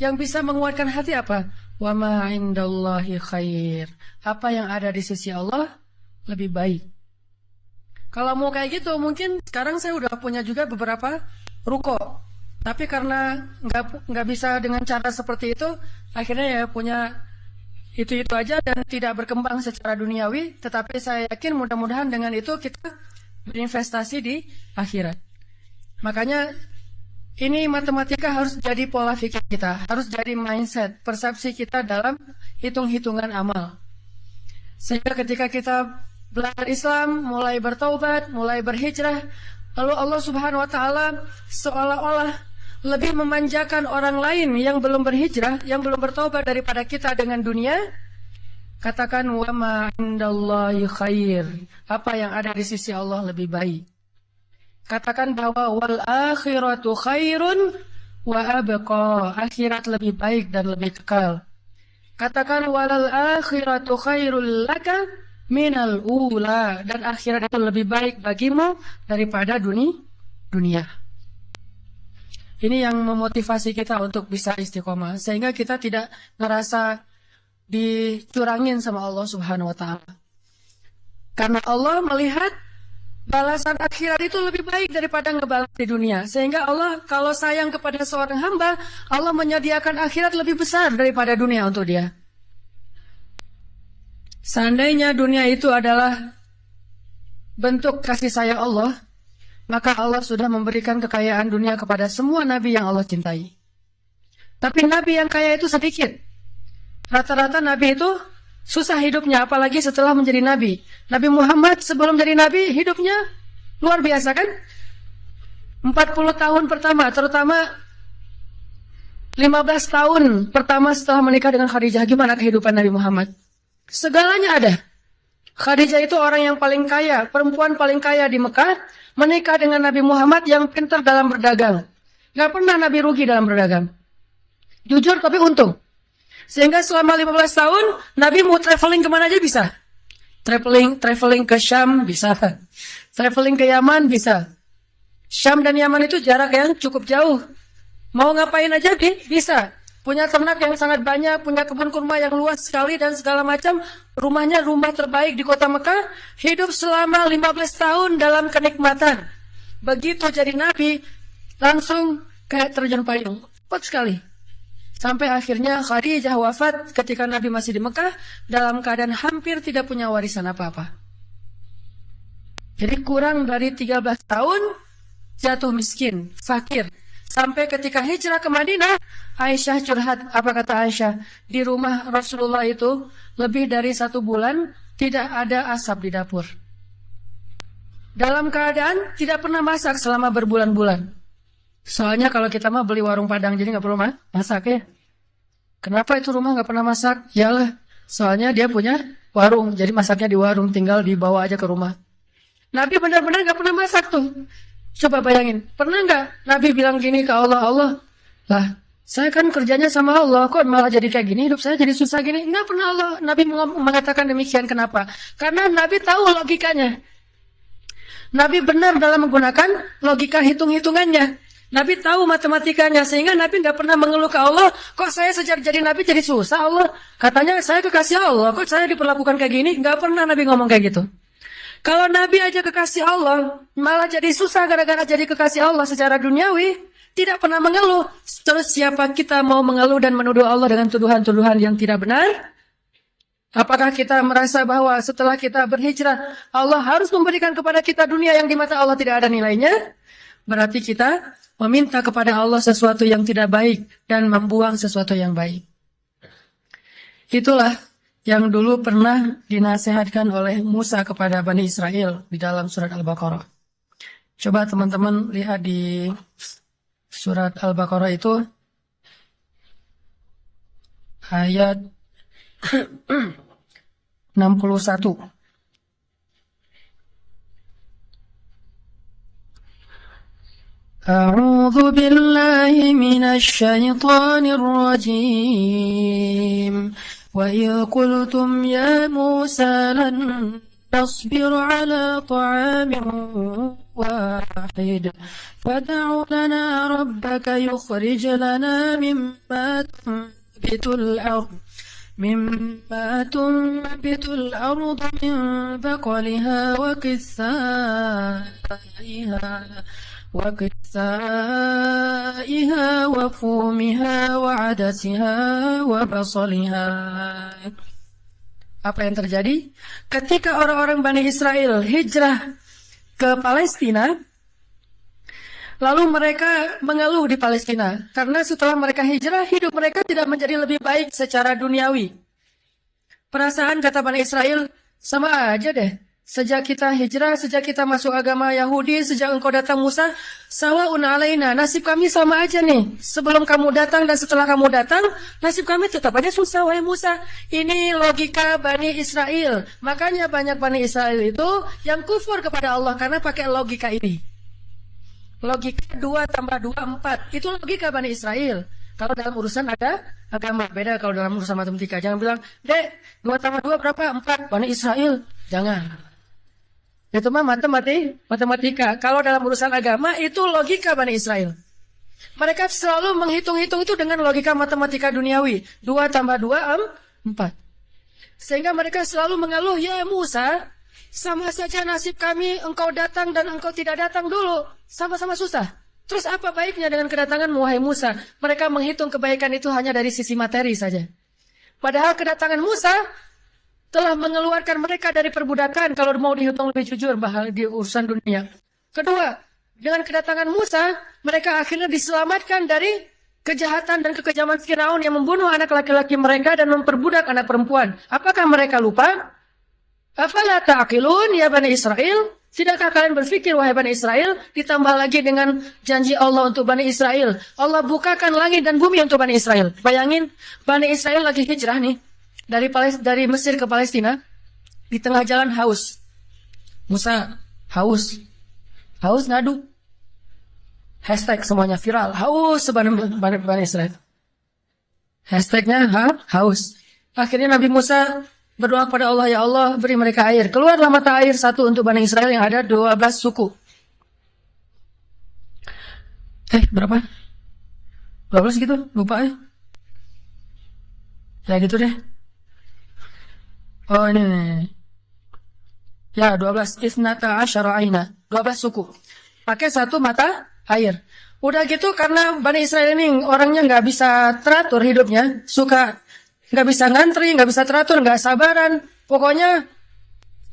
yang bisa menguatkan hati apa? Wa ma indallahi khair. Apa yang ada di sisi Allah lebih baik. Kalau mau kayak gitu mungkin sekarang saya udah punya juga beberapa ruko. Tapi karena nggak bisa dengan cara seperti itu, akhirnya ya punya itu aja dan tidak berkembang secara duniawi. Tetapi saya yakin mudah-mudahan dengan itu kita berinvestasi di akhirat. Makanya ini matematika harus jadi pola pikir kita, harus jadi mindset, persepsi kita dalam hitung-hitungan amal. Sehingga ketika kita belajar Islam, mulai bertaubat, mulai berhijrah, lalu Allah Subhanahu wa taala seolah-olah lebih memanjakan orang lain yang belum berhijrah, yang belum bertaubat daripada kita dengan dunia. Katakan wa ma indallahi khair. Apa yang ada di sisi Allah lebih baik. Katakan bahwa wal akhiratu khairun wa abqa. Akhirat lebih baik dan lebih kekal. Katakan walal akhiratu khairul laka minal ula. Dan akhirat itu lebih baik bagimu daripada dunia. Ini yang memotivasi kita untuk bisa istiqomah. Sehingga kita tidak ngerasa dicurangin sama Allah Subhanahu wa ta'ala. Karena Allah melihat balasan akhirat itu lebih baik daripada ngebalas di dunia. Sehingga Allah kalau sayang kepada seorang hamba, Allah menyediakan akhirat lebih besar daripada dunia untuk dia. Seandainya dunia itu adalah bentuk kasih sayang Allah, maka Allah sudah memberikan kekayaan dunia kepada semua nabi yang Allah cintai. Tapi nabi yang kaya itu sedikit. Rata-rata nabi itu susah hidupnya, apalagi setelah menjadi nabi. Nabi Muhammad sebelum jadi nabi hidupnya luar biasa kan? 40 tahun pertama, terutama 15 tahun pertama setelah menikah dengan Khadijah, gimana kehidupan Nabi Muhammad? Segalanya ada. Khadijah itu orang yang paling kaya, perempuan paling kaya di Mekah, menikah dengan Nabi Muhammad yang pintar dalam berdagang. Gak pernah Nabi rugi dalam berdagang. Jujur tapi untung. Sehingga selama 15 tahun, Nabi mau traveling kemana aja bisa. Traveling ke Syam bisa. Traveling ke Yaman bisa. Syam dan Yaman itu jarak yang cukup jauh. Mau ngapain aja bisa. Punya ternak yang sangat banyak, punya kebun kurma yang luas sekali dan segala macam. Rumahnya rumah terbaik di kota Mekah. Hidup selama 15 tahun dalam kenikmatan. Begitu jadi nabi, langsung kayak terjun payung. Cepat sekali. Sampai akhirnya Khadijah wafat ketika Nabi masih di Mekah dalam keadaan hampir tidak punya warisan apa-apa. Jadi kurang dari 13 tahun jatuh miskin, fakir. Sampai ketika hijrah ke Madinah, Aisyah curhat. Apa kata Aisyah? Di rumah Rasulullah itu lebih dari 1 bulan tidak ada asap di dapur. Dalam keadaan tidak pernah masak selama berbulan-bulan. Soalnya kalau kita mah beli warung Padang jadi nggak perlu masak ya. Kenapa itu rumah nggak pernah masak? Yalah, soalnya dia punya warung, jadi masaknya di warung, tinggal dibawa aja ke rumah. Nabi benar-benar nggak pernah masak tuh. Coba bayangin, pernah nggak Nabi bilang gini ke Allah, Allah, lah saya kan kerjanya sama Allah, kok malah jadi kayak gini, hidup saya jadi susah gini. Nggak pernah Allah, Nabi mengatakan demikian. Kenapa? Karena Nabi tahu logikanya. Nabi benar dalam menggunakan logika hitung-hitungannya. Nabi tahu matematikanya, sehingga Nabi nggak pernah mengeluh ke Allah, kok saya sejak jadi Nabi jadi susah Allah. Katanya saya kekasih Allah, kok saya diperlakukan kayak gini. Nggak pernah Nabi ngomong kayak gitu. Kalau Nabi aja kekasih Allah, malah jadi susah gara-gara jadi kekasih Allah secara duniawi, tidak pernah mengeluh. Terus siapa kita mau mengeluh dan menuduh Allah dengan tuduhan-tuduhan yang tidak benar? Apakah kita merasa bahwa setelah kita berhijrah, Allah harus memberikan kepada kita dunia yang di mata Allah tidak ada nilainya? Berarti kita meminta kepada Allah sesuatu yang tidak baik dan membuang sesuatu yang baik. Itulah yang dulu pernah dinasihatkan oleh Musa kepada Bani Israel di dalam surat Al-Baqarah. Coba teman-teman lihat di surat Al-Baqarah itu ayat 61. أعوذ بالله من الشيطان الرجيم وإذ قلتم يا موسى لن نصبر على طعام واحد فادع لنا ربك يخرج لنا مما تنبت الأرض من بقلها وقثائها وفومها وعدسها وبصلها. Apa yang terjadi? Ketika orang-orang Bani Israel hijrah ke Palestina, lalu mereka mengeluh di Palestina. Karena setelah mereka hijrah, hidup mereka tidak menjadi lebih baik secara duniawi. Perasaan kata Bani Israel, sama aja deh. Sejak kita hijrah, sejak kita masuk agama Yahudi, sejak engkau datang Musa, sawa'un alaina, nasib kami sama aja nih. Sebelum kamu datang dan setelah kamu datang, nasib kami tetap aja susah, wahai Musa. Ini logika Bani Israel. Makanya banyak Bani Israel itu yang kufur kepada Allah karena pakai logika ini. Logika 2 tambah 2, 4. Itu logika Bani Israel. Kalau dalam urusan ada agama, beda kalau dalam urusan matematika. Jangan bilang, Dek, 2 tambah 2 berapa? 4. Bani Israel. Jangan. Itu mah matematika. Kalau dalam urusan agama, itu logika Bani Israel. Mereka selalu menghitung-hitung itu dengan logika matematika duniawi. 2 tambah 2, 4. Sehingga mereka selalu mengeluh, ya Musa, sama saja nasib kami, engkau datang dan engkau tidak datang dulu. Sama-sama susah. Terus apa baiknya dengan kedatangan wahai Musa? Mereka menghitung kebaikan itu hanya dari sisi materi saja. Padahal kedatangan Musa telah mengeluarkan mereka dari perbudakan kalau mau dihitung lebih jujur bahwa di urusan dunia. Kedua, dengan kedatangan Musa, mereka akhirnya diselamatkan dari kejahatan dan kekejaman Firaun yang membunuh anak laki-laki mereka dan memperbudak anak perempuan. Apakah mereka lupa? Afala ta'qilun ya Bani Israel? Tidakkah kalian berpikir wahai Bani Israel? Ditambah lagi dengan janji Allah untuk Bani Israel. Allah bukakan langit dan bumi untuk Bani Israel. Bayangin, Bani Israel lagi hijrah nih. Dari Mesir ke Palestina. Di tengah jalan haus. Musa haus. Haus ngadu. Hashtag semuanya viral. Haus Bani Israel. Hashtagnya haus. Akhirnya Nabi Musa berdoa kepada Allah, ya Allah beri mereka air. Keluarlah mata air satu untuk Bani Israel yang ada 12 suku. Berapa? 12 gitu? Lupa ya. Ya gitu deh. Oh ini. Ya 12. Isnata asyara aina. 12 suku. Pakai satu mata air. Udah gitu karena Bani Israel ini orangnya nggak bisa teratur hidupnya. Suka nggak bisa ngantri, nggak bisa teratur, nggak sabaran. Pokoknya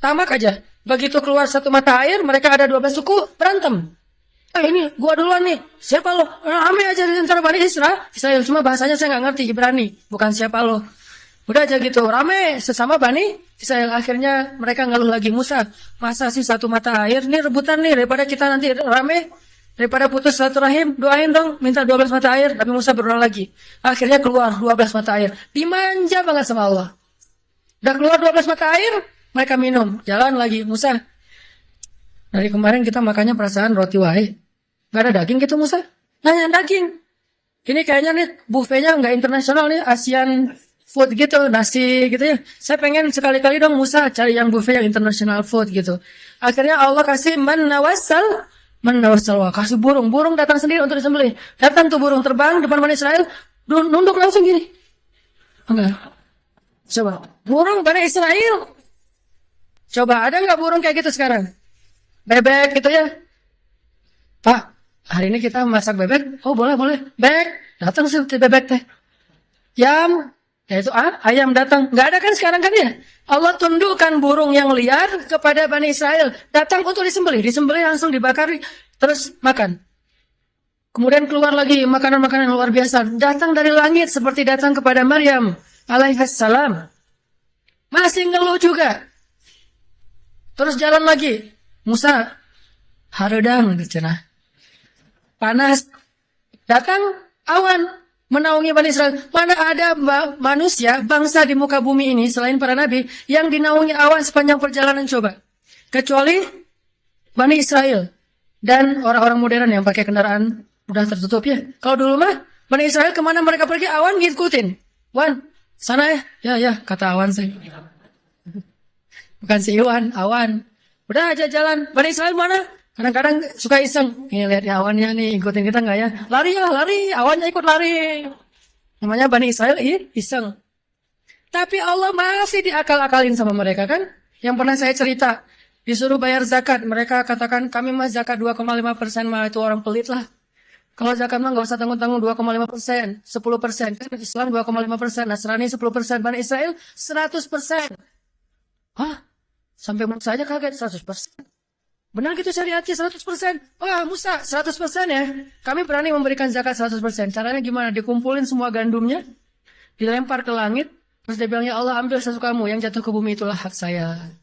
tamak aja. Begitu keluar satu mata air, mereka ada 12 suku, berantem. Ini gua duluan nih. Siapa lo? Rame aja di antara Bani Israel. Cuma bahasanya saya nggak ngerti, Ibrani. Bukan siapa lo. Udah aja gitu, rame sesama Bani Israel. Akhirnya mereka ngeluh lagi, Musa, masa sih satu mata air? Ini rebutan nih, daripada kita nanti rame, daripada putus silaturahim, doain dong, minta 12 mata air. Nabi Musa berdoa lagi. Akhirnya keluar 12 mata air. Dimanja banget sama Allah. Udah keluar 12 mata air, mereka minum. Jalan lagi, Musa. Dari kemarin kita makannya perasaan roti wae. Gak ada daging gitu Musa? Nanya daging. Ini kayaknya nih buffetnya nggak internasional nih, Asian food gitu, nasi gitu ya. Saya pengen sekali-kali dong Musa cari yang buffet yang international food gitu. Akhirnya Allah kasih manawasal, kasih burung datang sendiri untuk disembelih. Datang tuh burung terbang depan Bani Israel, nunduk langsung gini. Enggak. Coba, burung Bani Israel. Coba ada nggak burung kayak gitu sekarang? Bebek gitu ya. Pak, hari ini kita masak bebek. Oh boleh. Bebek, datang sih bebek teh. Yaitu ayam datang. Nggak ada kan sekarang kan ya? Allah tundukkan burung yang liar kepada Bani Israel. Datang untuk disembelih. Disembelih langsung dibakar. Terus makan. Kemudian keluar lagi makanan-makanan luar biasa. Datang dari langit seperti datang kepada Maryam alaihissalam. Masih ngeluh juga. Terus jalan lagi. Musa. Haredang. Panas. Datang awan. Menaungi Bani Israel. Mana ada manusia, bangsa di muka bumi ini, selain para nabi, yang dinaungi awan sepanjang perjalanan coba. Kecuali Bani Israel. dan orang-orang modern yang pakai kendaraan udah tertutup ya. Kalau dulu mah Bani Israel kemana mereka pergi awan ngikutin. Wan, sana ya. Ya, ya, kata awan saya. Bukan si Iwan, awan. Udah aja jalan. Bani Israel mana? Kadang-kadang suka iseng. Nih lihat ya awannya nih, ikutin kita nggak ya? Lari ya, lari. Awannya ikut lari. Namanya Bani Israel iseng. Tapi Allah masih diakal-akalin sama mereka kan? Yang pernah saya cerita. Disuruh bayar zakat. Mereka katakan kami mah zakat 2,5% mah itu orang pelit lah. Kalau zakat mah nggak usah tanggung-tanggung 2,5%, 10%. Kan Islam 2,5%, Nasrani 10%, Bani Israel 100%. Hah? Sampai Musa aja kaget 100%. Benar gitu syariatnya 100%. Wah Musa 100% ya. Kami berani memberikan zakat 100%. Caranya gimana? Dikumpulin semua gandumnya, dilempar ke langit, terus dia bilang ya Allah ambil sesukamu, yang jatuh ke bumi itulah hak saya.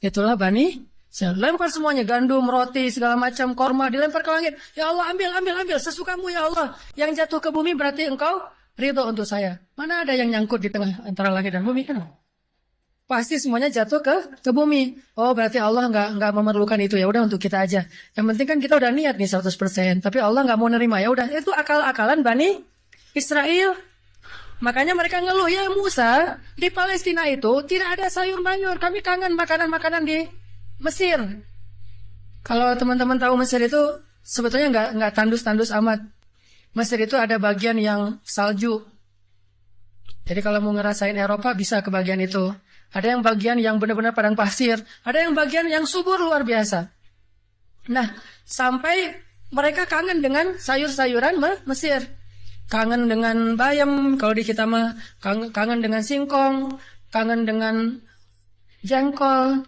Itulah Bani. Saya lempar semuanya, gandum, roti, segala macam, korma, dilempar ke langit. Ya Allah ambil sesukamu ya Allah. Yang jatuh ke bumi berarti engkau ridho untuk saya. Mana ada yang nyangkut di tengah antara langit dan bumi kan? Pasti semuanya jatuh ke bumi. Oh berarti Allah nggak memerlukan itu, ya udah untuk kita aja. Yang penting kan kita udah niat nih 100%, tapi Allah nggak mau nerima, ya udah itu akal-akalan Bani Israel. Makanya mereka ngeluh, ya Musa di Palestina itu tidak ada sayur mayur, kami kangen makanan-makanan di Mesir. Kalau teman-teman tahu Mesir itu sebetulnya nggak tandus-tandus amat. Mesir itu ada bagian yang salju. Jadi kalau mau ngerasain Eropa bisa ke bagian itu. Ada yang bagian yang benar-benar padang pasir. Ada yang bagian yang subur luar biasa. Nah, sampai mereka kangen dengan sayur-sayuran Mesir. Kangen dengan bayam, kalau di kita mah kangen dengan singkong, kangen dengan jengkol.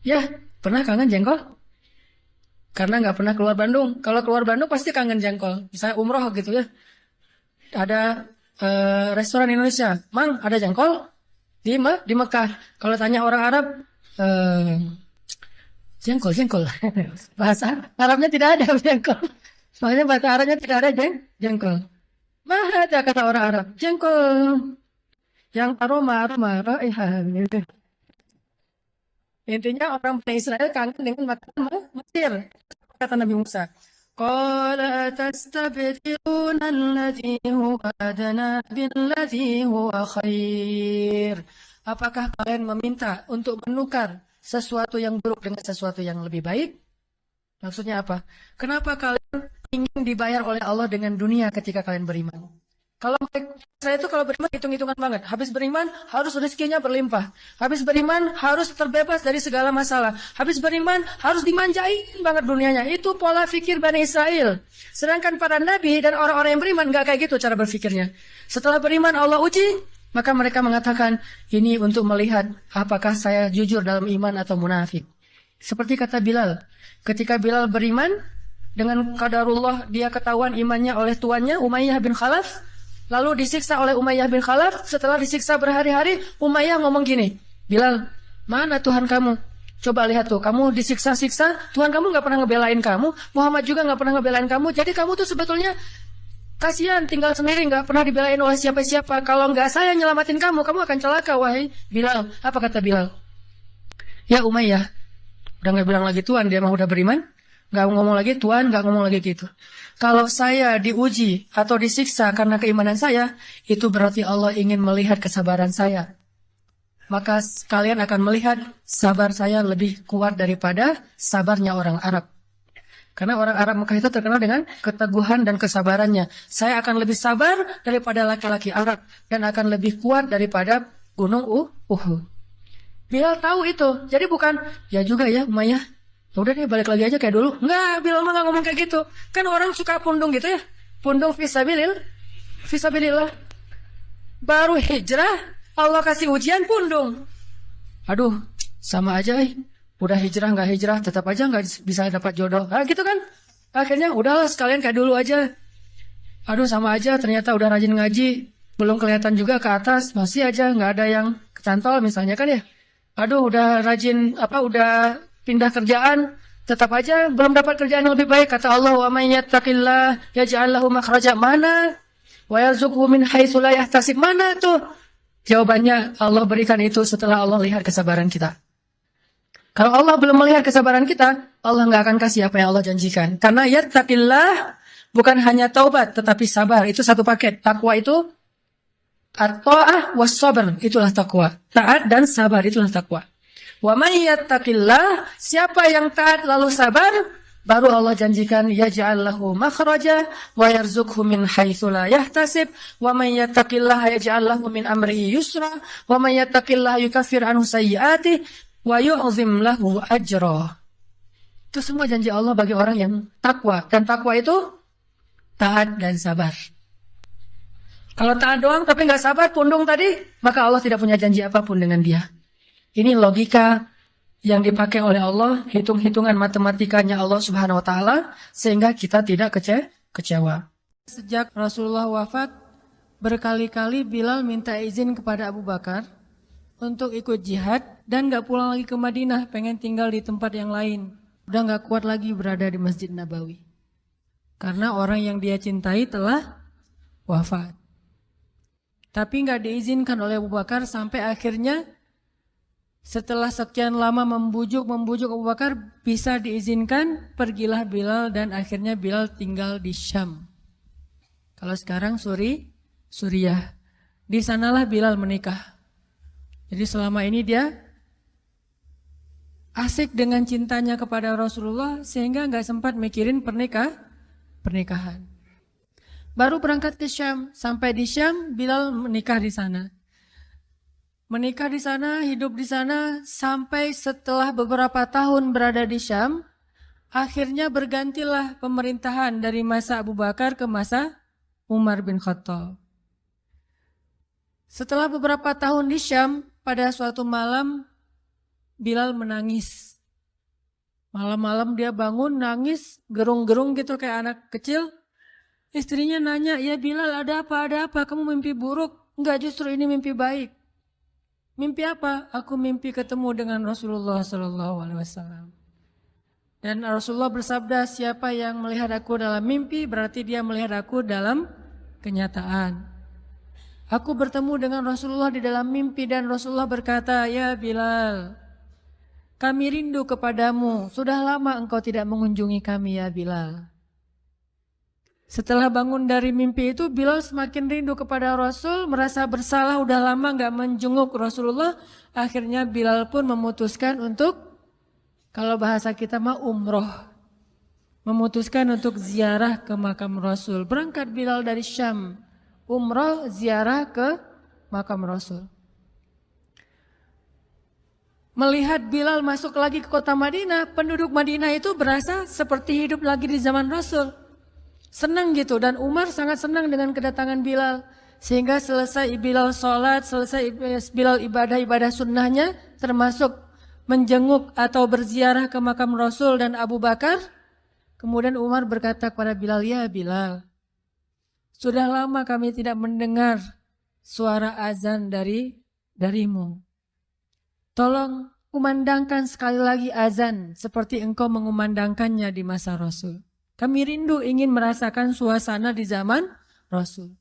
Ya, pernah kangen jengkol? Karena nggak pernah keluar Bandung. Kalau keluar Bandung pasti kangen jengkol. Misalnya umroh gitu ya. Ada restoran Indonesia, Mang ada jengkol? Di Mekah. Kalau tanya orang Arab, jengkol. Bahasa Arabnya tidak ada jengkol. Soalnya bahasa Arabnya tidak ada jengkol. Mana ada kata orang Arab? Jengkol. Yang aroma raihan. Gitu. Intinya orang Bani Israel kangen dengan makanan Mesir. Kata Nabi Musa. Qala tastabdiluna alladhi huwa adna billadhi huwa khair. Apakah kalian meminta untuk menukar sesuatu yang buruk dengan sesuatu yang lebih baik? Maksudnya apa? Kenapa kalian ingin dibayar oleh Allah dengan dunia ketika kalian beriman? Kalau saya itu kalau beriman hitung-hitungan banget. Habis beriman harus rezekinya berlimpah. Habis beriman harus terbebas dari segala masalah. Habis beriman harus dimanjain banget dunianya. Itu pola fikir Bani Israel. Sedangkan para nabi dan orang-orang yang beriman nggak kayak gitu cara berfikirnya. Setelah beriman Allah uji, maka mereka mengatakan ini untuk melihat apakah saya jujur dalam iman atau munafik. Seperti kata Bilal. Ketika Bilal beriman dengan qadarullah dia ketahuan imannya oleh tuannya Umayyah bin Khalaf. Lalu disiksa oleh Umayyah bin Khalaf. Setelah disiksa berhari-hari, Umayyah ngomong gini, Bilal, mana Tuhan kamu? Coba lihat tuh, kamu disiksa-siksa, Tuhan kamu nggak pernah ngebelain kamu, Muhammad juga nggak pernah ngebelain kamu. Jadi kamu tuh sebetulnya kasihan, tinggal sendiri, nggak pernah dibelain oleh siapa-siapa. Kalau nggak saya nyelamatin kamu, kamu akan celaka, wahai Bilal. Apa kata Bilal? Ya Umayyah, udah nggak bilang lagi Tuhan, dia mah udah beriman. Nggak ngomong lagi Tuhan, nggak ngomong lagi gitu. Kalau saya diuji atau disiksa karena keimanan saya, itu berarti Allah ingin melihat kesabaran saya. Maka kalian akan melihat sabar saya lebih kuat daripada sabarnya orang Arab. Karena orang Arab Mekah itu terkenal dengan keteguhan dan kesabarannya. Saya akan lebih sabar daripada laki-laki Arab. Dan akan lebih kuat daripada gunung Uhud. Bilal tahu itu. Jadi bukan, ya juga ya Umayyah. Udah nih balik lagi aja kayak dulu. Enggak, Bilal mah gak ngomong kayak gitu. Kan orang suka pundung gitu ya. Pundung fisabilillah. Baru hijrah, Allah kasih ujian pundung. Aduh, sama aja udah hijrah gak hijrah, tetap aja gak bisa dapat jodoh. Nah gitu kan. Akhirnya udahlah sekalian kayak dulu aja. Aduh sama aja, ternyata udah rajin ngaji. Belum kelihatan juga ke atas, masih aja gak ada yang kecantol misalnya kan ya. Aduh udah rajin, udah pindah kerjaan, tetap aja belum dapat kerjaan yang lebih baik. Kata Allah, wa may yattaqillah yaj'al lahu makhraja. Mana? Wa yarzuqhu min haitsu la yahtasib. Mana tuh? Jawabannya Allah berikan itu setelah Allah lihat kesabaran kita. Kalau Allah belum melihat kesabaran kita, Allah nggak akan kasih apa yang Allah janjikan. Karena yattaqillah bukan hanya taubat, tetapi sabar. Itu satu paket. Takwa itu at-ta'ah was sabr, itulah takwa. Taat dan sabar, itulah takwa. Wa may yattaqillah, siapa yang taat lalu sabar, baru Allah janjikan yaj'al lahu makhraja wa yarzuqhu min haitsu la yahtasib wa may yattaqillaha yaj'al lahu min amrihi yusra wa may yattaqillaha yukaffir anhu sayyi'atihi wa yu'zim lahu ajra. Itu semua janji Allah bagi orang yang takwa, dan takwa itu taat dan sabar. Kalau taat doang tapi nggak sabar, pundung tadi, maka Allah tidak punya janji apapun dengan dia. Ini logika yang dipakai oleh Allah, hitung-hitungan matematikanya Allah Subhanahu wa taala, sehingga kita tidak kecewa. Sejak Rasulullah wafat, berkali-kali Bilal minta izin kepada Abu Bakar untuk ikut jihad dan gak pulang lagi ke Madinah, pengen tinggal di tempat yang lain. Udah gak kuat lagi berada di Masjid Nabawi. Karena orang yang dia cintai telah wafat. Tapi gak diizinkan oleh Abu Bakar sampai akhirnya setelah sekian lama membujuk Abu Bakar, bisa diizinkan, pergilah Bilal, dan akhirnya Bilal tinggal di Syam. Kalau sekarang Suriah. Di sanalah Bilal menikah. Jadi selama ini dia asik dengan cintanya kepada Rasulullah sehingga nggak sempat mikirin pernikahan. Baru berangkat ke Syam, sampai di Syam Bilal menikah di sana. Menikah di sana, hidup di sana, sampai setelah beberapa tahun berada di Syam, akhirnya bergantilah pemerintahan dari masa Abu Bakar ke masa Umar bin Khattab. Setelah beberapa tahun di Syam, pada suatu malam Bilal menangis. Malam-malam dia bangun nangis, gerung-gerung gitu kayak anak kecil. Istrinya nanya, "Ya Bilal, ada apa? Ada apa? Kamu mimpi buruk?" "Enggak, justru ini mimpi baik." "Mimpi apa?" "Aku mimpi ketemu dengan Rasulullah SAW." Dan Rasulullah bersabda, "Siapa yang melihat aku dalam mimpi, berarti dia melihat aku dalam kenyataan." Aku bertemu dengan Rasulullah di dalam mimpi dan Rasulullah berkata, "Ya Bilal, kami rindu kepadamu. Sudah lama engkau tidak mengunjungi kami ya Bilal." Setelah bangun dari mimpi itu, Bilal semakin rindu kepada Rasul, merasa bersalah udah lama gak menjenguk Rasulullah. Akhirnya Bilal pun memutuskan untuk, kalau bahasa kita mah umroh, memutuskan untuk ziarah ke makam Rasul. Berangkat Bilal dari Syam, umroh ziarah ke makam Rasul. Melihat Bilal masuk lagi ke kota Madinah, penduduk Madinah itu berasa seperti hidup lagi di zaman Rasul. Senang gitu, dan Umar sangat senang dengan kedatangan Bilal. Sehingga selesai Bilal sholat, selesai Bilal ibadah-ibadah sunnahnya, termasuk menjenguk atau berziarah ke makam Rasul dan Abu Bakar. Kemudian Umar berkata kepada Bilal, "Ya Bilal, sudah lama kami tidak mendengar suara azan darimu. Tolong kumandangkan sekali lagi azan seperti engkau mengumandangkannya di masa Rasul. Kami rindu ingin merasakan suasana di zaman Rasul."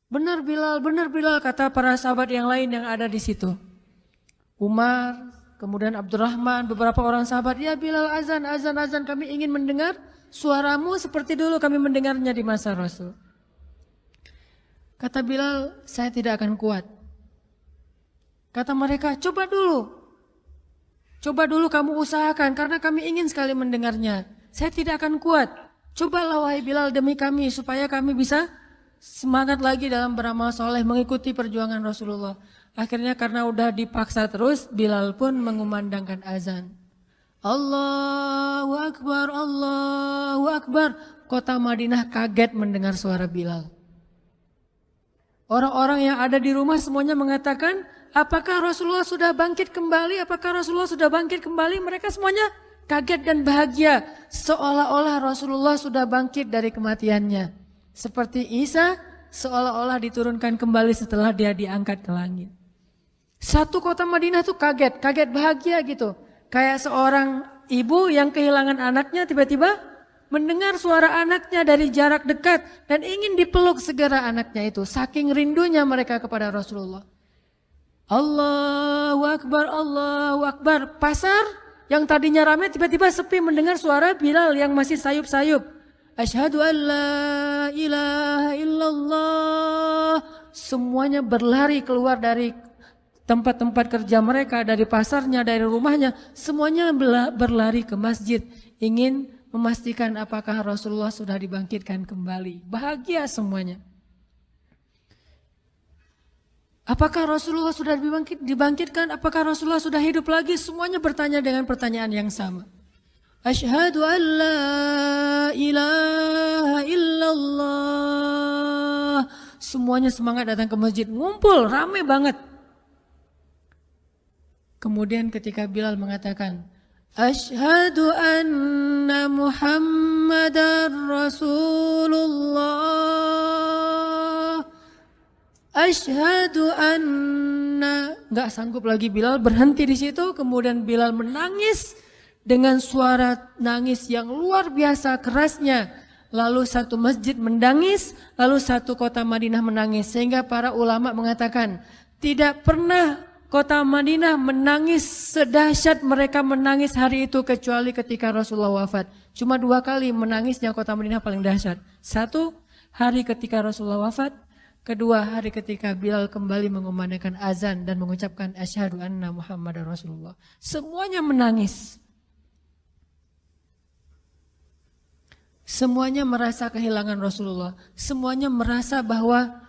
Benar Bilal, kata para sahabat yang lain yang ada di situ. Umar, kemudian Abdurrahman, beberapa orang sahabat, "Ya Bilal, azan, kami ingin mendengar suaramu seperti dulu kami mendengarnya di masa Rasul." Kata Bilal, "Saya tidak akan kuat." Kata mereka, coba dulu kamu usahakan karena kami ingin sekali mendengarnya. "Saya tidak akan kuat. Cobalah wahai Bilal demi kami supaya kami bisa semangat lagi dalam beramal soleh mengikuti perjuangan Rasulullah." Akhirnya karena udah dipaksa terus, Bilal pun mengumandangkan azan. Allahu Akbar, Allahu Akbar. Kota Madinah kaget mendengar suara Bilal. Orang-orang yang ada di rumah semuanya mengatakan, "Apakah Rasulullah sudah bangkit kembali? Apakah Rasulullah sudah bangkit kembali?" Mereka semuanya kaget dan bahagia, seolah-olah Rasulullah sudah bangkit dari kematiannya. Seperti Isa seolah-olah diturunkan kembali setelah dia diangkat ke langit. Satu kota Madinah tuh kaget bahagia gitu. Kayak seorang ibu yang kehilangan anaknya tiba-tiba mendengar suara anaknya dari jarak dekat dan ingin dipeluk segera anaknya itu. Saking rindunya mereka kepada Rasulullah. Allahu Akbar, Allahu Akbar. Pasar yang tadinya ramai tiba-tiba sepi mendengar suara Bilal yang masih sayup-sayup. Asyhadu an la ilaha illallah. Semuanya berlari keluar dari tempat-tempat kerja mereka, dari pasarnya, dari rumahnya. Semuanya berlari ke masjid. Ingin memastikan apakah Rasulullah sudah dibangkitkan kembali. Bahagia semuanya. Apakah Rasulullah sudah dibangkitkan? Apakah Rasulullah sudah hidup lagi? Semuanya bertanya dengan pertanyaan yang sama. Asyhadu an la ilaha illallah. Semuanya semangat datang ke masjid. Ngumpul, rame banget. Kemudian ketika Bilal mengatakan, Asyhadu anna Muhammadar Rasulullah. Asyhadu anna. Enggak sanggup lagi Bilal, berhenti di situ. Kemudian Bilal menangis dengan suara nangis yang luar biasa kerasnya. Lalu satu masjid menangis, lalu satu kota Madinah menangis. Sehingga para ulama mengatakan, tidak pernah kota Madinah menangis sedahsyat mereka menangis hari itu kecuali ketika Rasulullah wafat. Cuma 2 kali menangisnya kota Madinah paling dahsyat. 1 hari ketika Rasulullah wafat. Kedua hari ketika Bilal kembali mengumandangkan azan dan mengucapkan asyhadu anna Muhammadar Rasulullah. Semuanya menangis. Semuanya merasa kehilangan Rasulullah. Semuanya merasa bahwa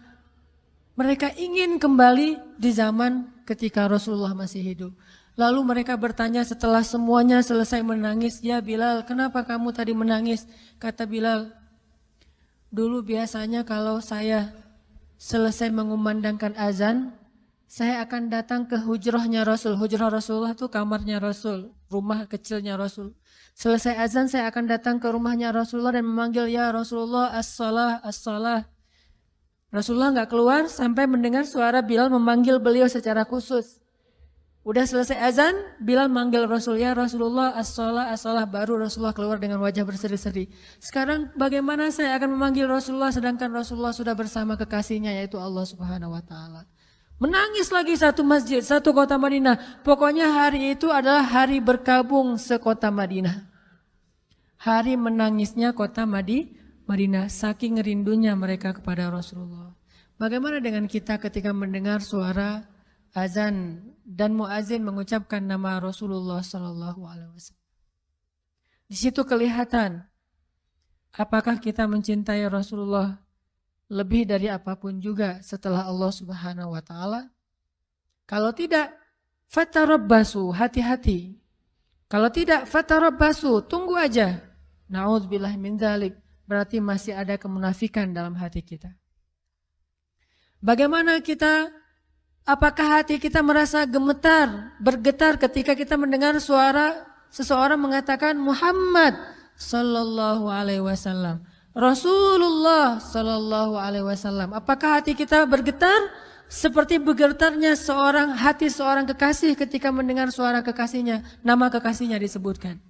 mereka ingin kembali di zaman ketika Rasulullah masih hidup. Lalu mereka bertanya setelah semuanya selesai menangis, ya Bilal, kenapa kamu tadi menangis? Kata Bilal, dulu biasanya kalau saya selesai mengumandangkan azan, saya akan datang ke hujrahnya Rasul. Hujrah Rasulullah itu kamarnya Rasul, rumah kecilnya Rasul. Selesai azan saya akan datang ke rumahnya Rasulullah dan memanggil, ya Rasulullah as-salah, as-salah. Rasulullah nggak keluar sampai mendengar suara Bilal memanggil beliau secara khusus. Udah selesai azan, Bilal manggil Rasul, ya Rasulullah as-salah, as-salah. Baru Rasulullah keluar dengan wajah berseri-seri. Sekarang bagaimana saya akan memanggil Rasulullah sedangkan Rasulullah sudah bersama kekasihnya yaitu Allah Subhanahu wa taala. Menangis lagi satu masjid, satu kota Madinah. Pokoknya hari itu adalah hari berkabung sekota Madinah. Hari menangisnya kota Madinah, saking rindunya mereka kepada Rasulullah. Bagaimana dengan kita ketika mendengar suara azan dan muazin mengucapkan nama Rasulullah Sallallahu Alaihi Wasallam? Di situ kelihatan apakah kita mencintai Rasulullah lebih dari apapun juga setelah Allah Subhanahu Wa Taala. Kalau tidak, fatarabbasu, hati-hati. Kalau tidak, fatarabbasu, tunggu aja. Na'udzubillah min dzalik. Berarti masih ada kemunafikan dalam hati kita. Bagaimana kita, apakah hati kita merasa gemetar, bergetar ketika kita mendengar suara seseorang mengatakan Muhammad sallallahu alaihi wasallam, Rasulullah sallallahu alaihi wasallam. Apakah hati kita bergetar seperti bergetarnya hati seorang kekasih ketika mendengar suara kekasihnya, nama kekasihnya disebutkan?